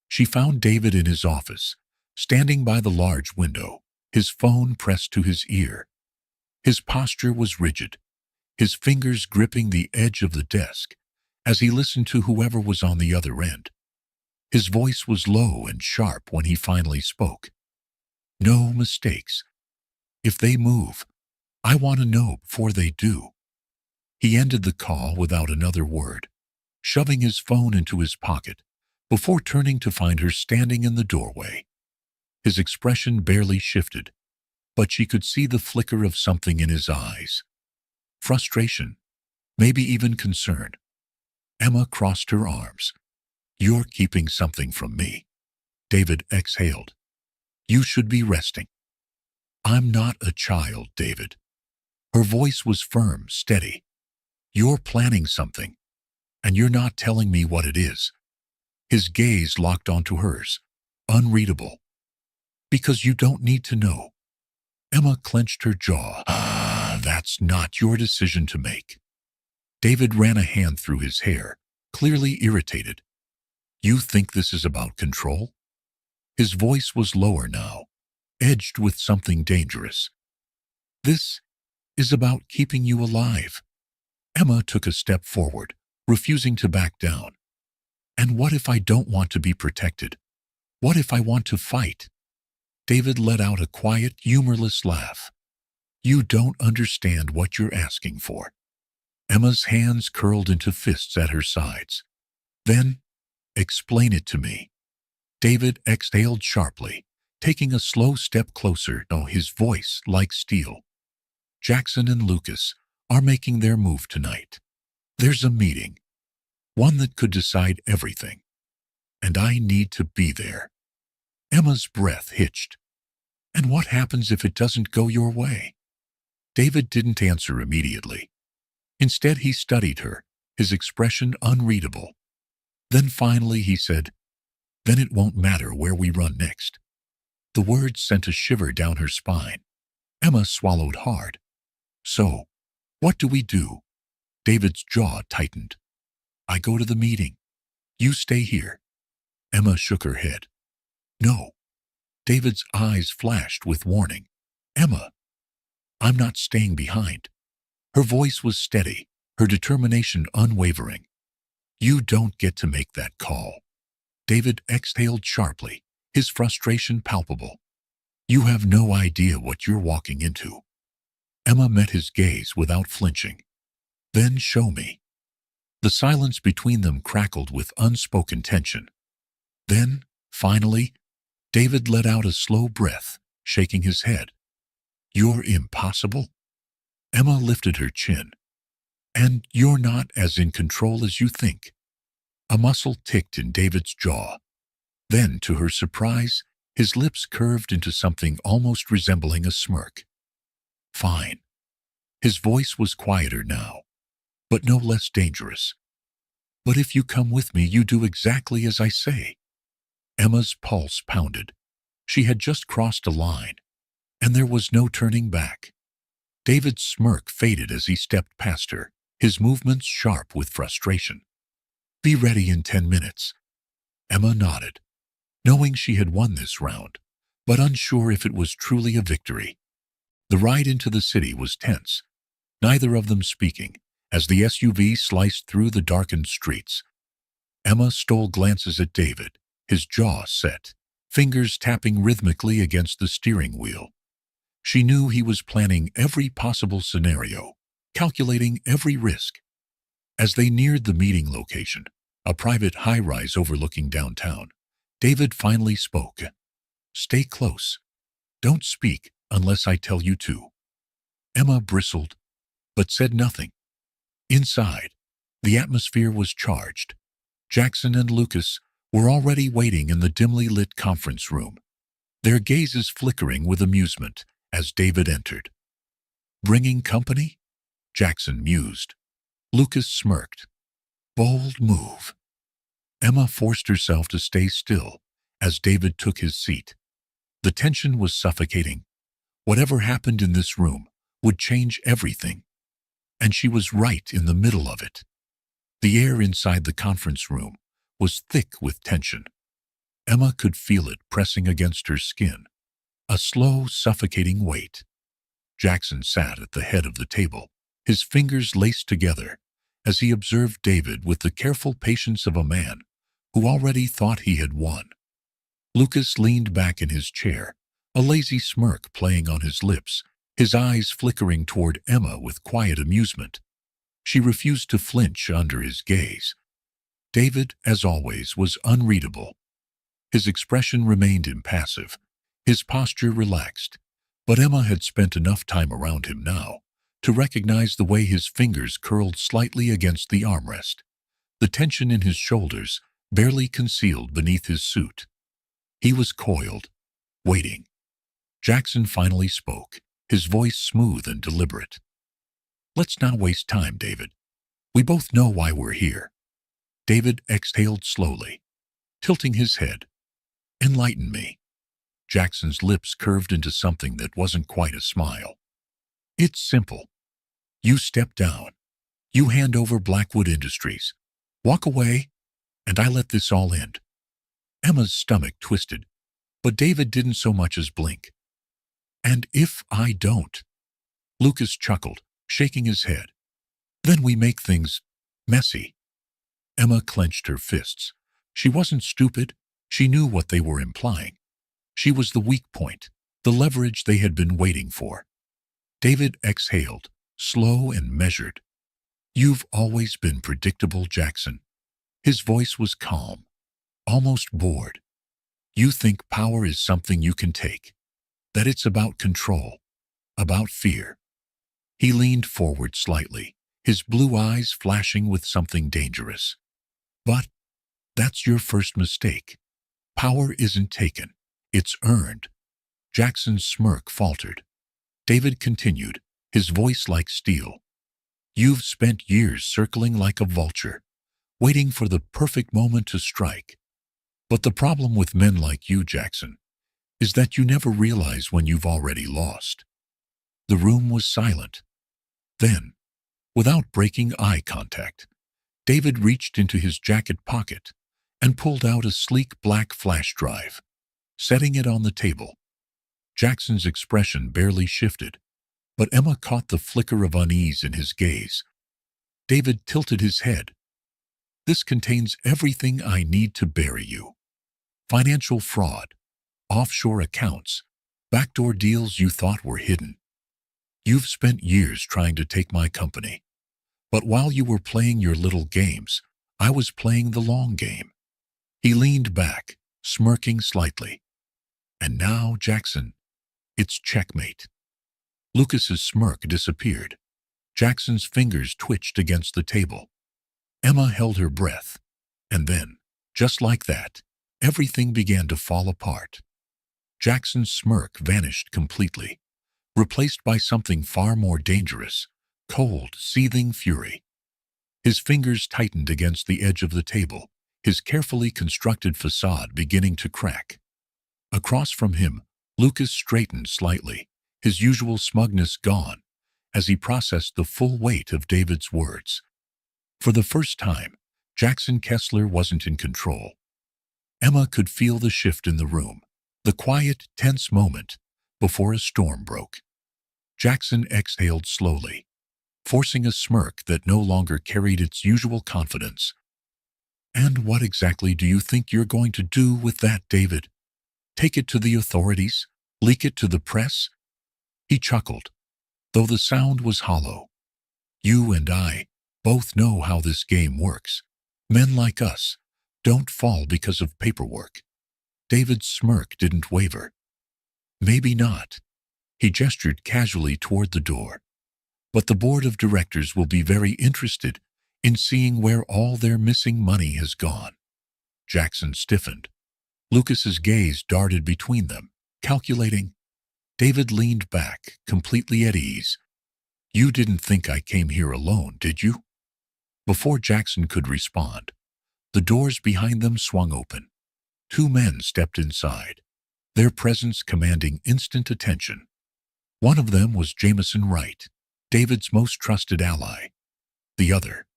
She found David in his office, standing by the large window, his phone pressed to his ear. His posture was rigid, his fingers gripping the edge of the desk as he listened to whoever was on the other end. His voice was low and sharp when he finally spoke. "No mistakes. If they move, I want to know before they do." He ended the call without another word, shoving his phone into his pocket before turning to find her standing in the doorway. His expression barely shifted, but she could see the flicker of something in his eyes. Frustration, maybe even concern. Emma crossed her arms. "You're keeping something from me." David exhaled. "You should be resting." "I'm not a child, David." Her voice was firm, steady. "You're planning something, and you're not telling me what it is." His gaze locked onto hers, unreadable. "Because you don't need to know." Emma clenched her jaw. "That's not your decision to make." David ran a hand through his hair, clearly irritated. You think this is about control? His voice was lower now, edged with something dangerous. This is about keeping you alive. Emma took a step forward, refusing to back down. And what if I don't want to be protected? What if I want to fight? David let out a quiet, humorless laugh. You don't understand what you're asking for. Emma's hands curled into fists at her sides. Then, explain it to me. David exhaled sharply, taking a slow step closer, his voice like steel. Jackson and Lucas are making their move tonight. There's a meeting, one that could decide everything, and I need to be there. Emma's breath hitched. And what happens if it doesn't go your way? David didn't answer immediately. Instead, he studied her, his expression unreadable. Then finally he said, Then it won't matter where we run next. The words sent a shiver down her spine. Emma swallowed hard. So, what do we do? David's jaw tightened. I go to the meeting. You stay here. Emma shook her head. No. David's eyes flashed with warning. Emma, I'm not staying behind. Her voice was steady, her determination unwavering. You don't get to make that call. David exhaled sharply, his frustration palpable. You have no idea what you're walking into. Emma met his gaze without flinching. Then show me. The silence between them crackled with unspoken tension. Then, finally, David let out a slow breath, shaking his head. You're impossible? Emma lifted her chin. And you're not as in control as you think. A muscle ticked in David's jaw. Then, to her surprise, his lips curved into something almost resembling a smirk. Fine. His voice was quieter now, but no less dangerous. But if you come with me, you do exactly as I say. Emma's pulse pounded. She had just crossed a line, and there was no turning back. David's smirk faded as he stepped past her, his movements sharp with frustration. Be ready in 10 minutes. Emma nodded, knowing she had won this round, but unsure if it was truly a victory. The ride into the city was tense, neither of them speaking, as the SUV sliced through the darkened streets. Emma stole glances at David, his jaw set, fingers tapping rhythmically against the steering wheel. She knew he was planning every possible scenario, calculating every risk. As they neared the meeting location, a private high-rise overlooking downtown, David finally spoke. Stay close. Don't speak unless I tell you to. Emma bristled, but said nothing. Inside, the atmosphere was charged. Jackson and Lucas were already waiting in the dimly lit conference room, their gazes flickering with amusement as David entered. Bringing company? Jackson mused. Lucas smirked. Bold move. Emma forced herself to stay still as David took his seat. The tension was suffocating. Whatever happened in this room would change everything. And she was right in the middle of it. The air inside the conference room was thick with tension. Emma could feel it pressing against her skin, a slow, suffocating weight. Jackson sat at the head of the table, his fingers laced together, as he observed David with the careful patience of a man who already thought he had won. Lucas leaned back in his chair, a lazy smirk playing on his lips, his eyes flickering toward Emma with quiet amusement. She refused to flinch under his gaze. David, as always, was unreadable. His expression remained impassive, his posture relaxed, but Emma had spent enough time around him now to recognize the way his fingers curled slightly against the armrest, the tension in his shoulders barely concealed beneath his suit. He was coiled, waiting. Jackson finally spoke, his voice smooth and deliberate. Let's not waste time, David. We both know why we're here. David exhaled slowly, tilting his head. Enlighten me. Jackson's lips curved into something that wasn't quite a smile. It's simple. You step down. You hand over Blackwood Industries. Walk away, and I let this all end." Emma's stomach twisted, but David didn't so much as blink. "And if I don't?" Lucas chuckled, shaking his head. "Then we make things messy." Emma clenched her fists. She wasn't stupid. She knew what they were implying. She was the weak point, the leverage they had been waiting for. David exhaled, slow and measured. "You've always been predictable, Jackson." His voice was calm, almost bored. "You think power is something you can take, that it's about control, about fear." He leaned forward slightly, his blue eyes flashing with something dangerous. "But that's your first mistake. Power isn't taken, it's earned." Jackson's smirk faltered. David continued, his voice like steel. "You've spent years circling like a vulture, waiting for the perfect moment to strike. But the problem with men like you, Jackson, is that you never realize when you've already lost." The room was silent. Then, without breaking eye contact, David reached into his jacket pocket and pulled out a sleek black flash drive, setting it on the table. Jackson's expression barely shifted, but Emma caught the flicker of unease in his gaze. David tilted his head. "This contains everything I need to bury you. Financial fraud, offshore accounts, backdoor deals you thought were hidden. You've spent years trying to take my company. But while you were playing your little games, I was playing the long game." He leaned back, smirking slightly. "And now, Jackson, it's checkmate." Lucas's smirk disappeared. Jackson's fingers twitched against the table. Emma held her breath, and then, just like that, everything began to fall apart. Jackson's smirk vanished completely, replaced by something far more dangerous, cold, seething fury. His fingers tightened against the edge of the table, his carefully constructed facade beginning to crack. Across from him, Lucas straightened slightly, his usual smugness gone, as he processed the full weight of David's words. For the first time, Jackson Kessler wasn't in control. Emma could feel the shift in the room, the quiet, tense moment before a storm broke. Jackson exhaled slowly, forcing a smirk that no longer carried its usual confidence. "And what exactly do you think you're going to do with that, David? Take it to the authorities? Leak it to the press?" He chuckled, though the sound was hollow. "You and I both know how this game works. Men like us don't fall because of paperwork." David's smirk didn't waver. "Maybe not." He gestured casually toward the door. "But the board of directors will be very interested in seeing where all their missing money has gone." Jackson stiffened. Lucas's gaze darted between them, calculating. David leaned back, completely at ease. "You didn't think I came here alone, did you?" Before Jackson could respond, the doors behind them swung open. Two men stepped inside, their presence commanding instant attention. One of them was Jameson Wright, David's most trusted ally. The other,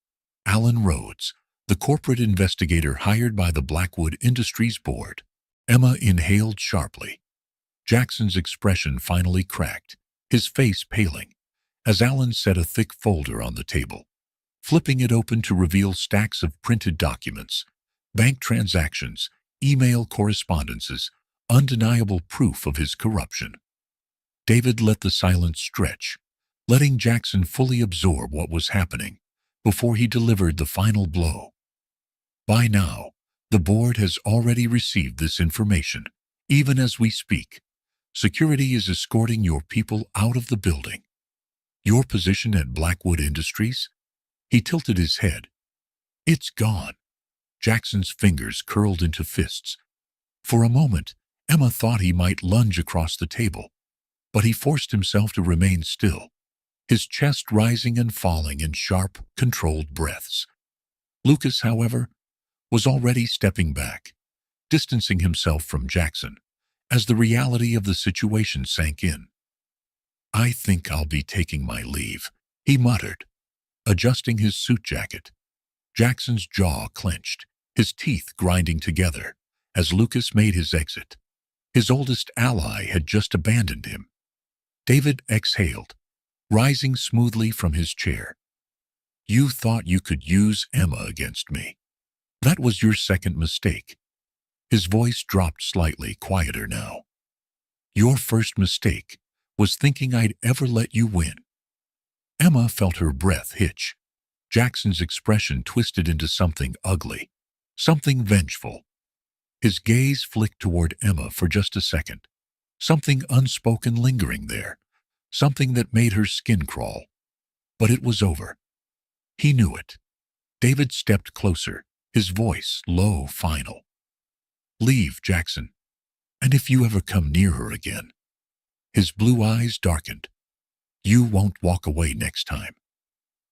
Alan Rhodes, the corporate investigator hired by the Blackwood Industries Board. Emma inhaled sharply. Jackson's expression finally cracked, his face paling, as Alan set a thick folder on the table, flipping it open to reveal stacks of printed documents, bank transactions, email correspondences, undeniable proof of his corruption. David let the silence stretch, letting Jackson fully absorb what was happening before he delivered the final blow. "By now, the board has already received this information. Even as we speak, security is escorting your people out of the building. Your position at Blackwood Industries?" He tilted his head. "It's gone." Jackson's fingers curled into fists. For a moment, Emma thought he might lunge across the table, but he forced himself to remain still, his chest rising and falling in sharp, controlled breaths. Lucas, however, was already stepping back, distancing himself from Jackson, as the reality of the situation sank in. "I think I'll be taking my leave," he muttered, adjusting his suit jacket. Jackson's jaw clenched, his teeth grinding together, as Lucas made his exit. His oldest ally had just abandoned him. David exhaled, rising smoothly from his chair. You thought you could use Emma against me. That was your second mistake. His voice dropped slightly, quieter now. Your first mistake was thinking I'd ever let you win. Emma felt her breath hitch. Jackson's expression twisted into something ugly, something vengeful. His gaze flicked toward Emma for just a second, something unspoken lingering there, something that made her skin crawl. But it was over. He knew it. David stepped closer, his voice low, final. Leave, Jackson, and if you ever come near her again. His blue eyes darkened. You won't walk away next time.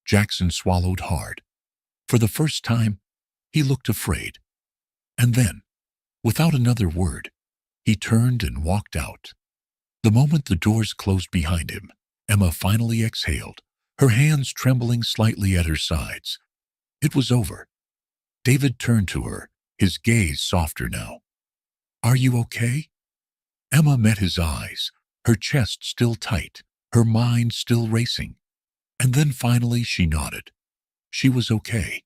Jackson swallowed hard. For the first time, he looked afraid. And then, without another word, he turned and walked out. The moment the doors closed behind him, Emma finally exhaled, her hands trembling slightly at her sides. It was over. David turned to her, his gaze softer now. Are you okay? Emma met his eyes, her chest still tight, her mind still racing. And then finally she nodded. She was okay.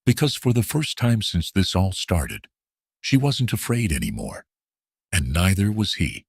Because for the first time since this all started, she wasn't afraid anymore. And neither was he.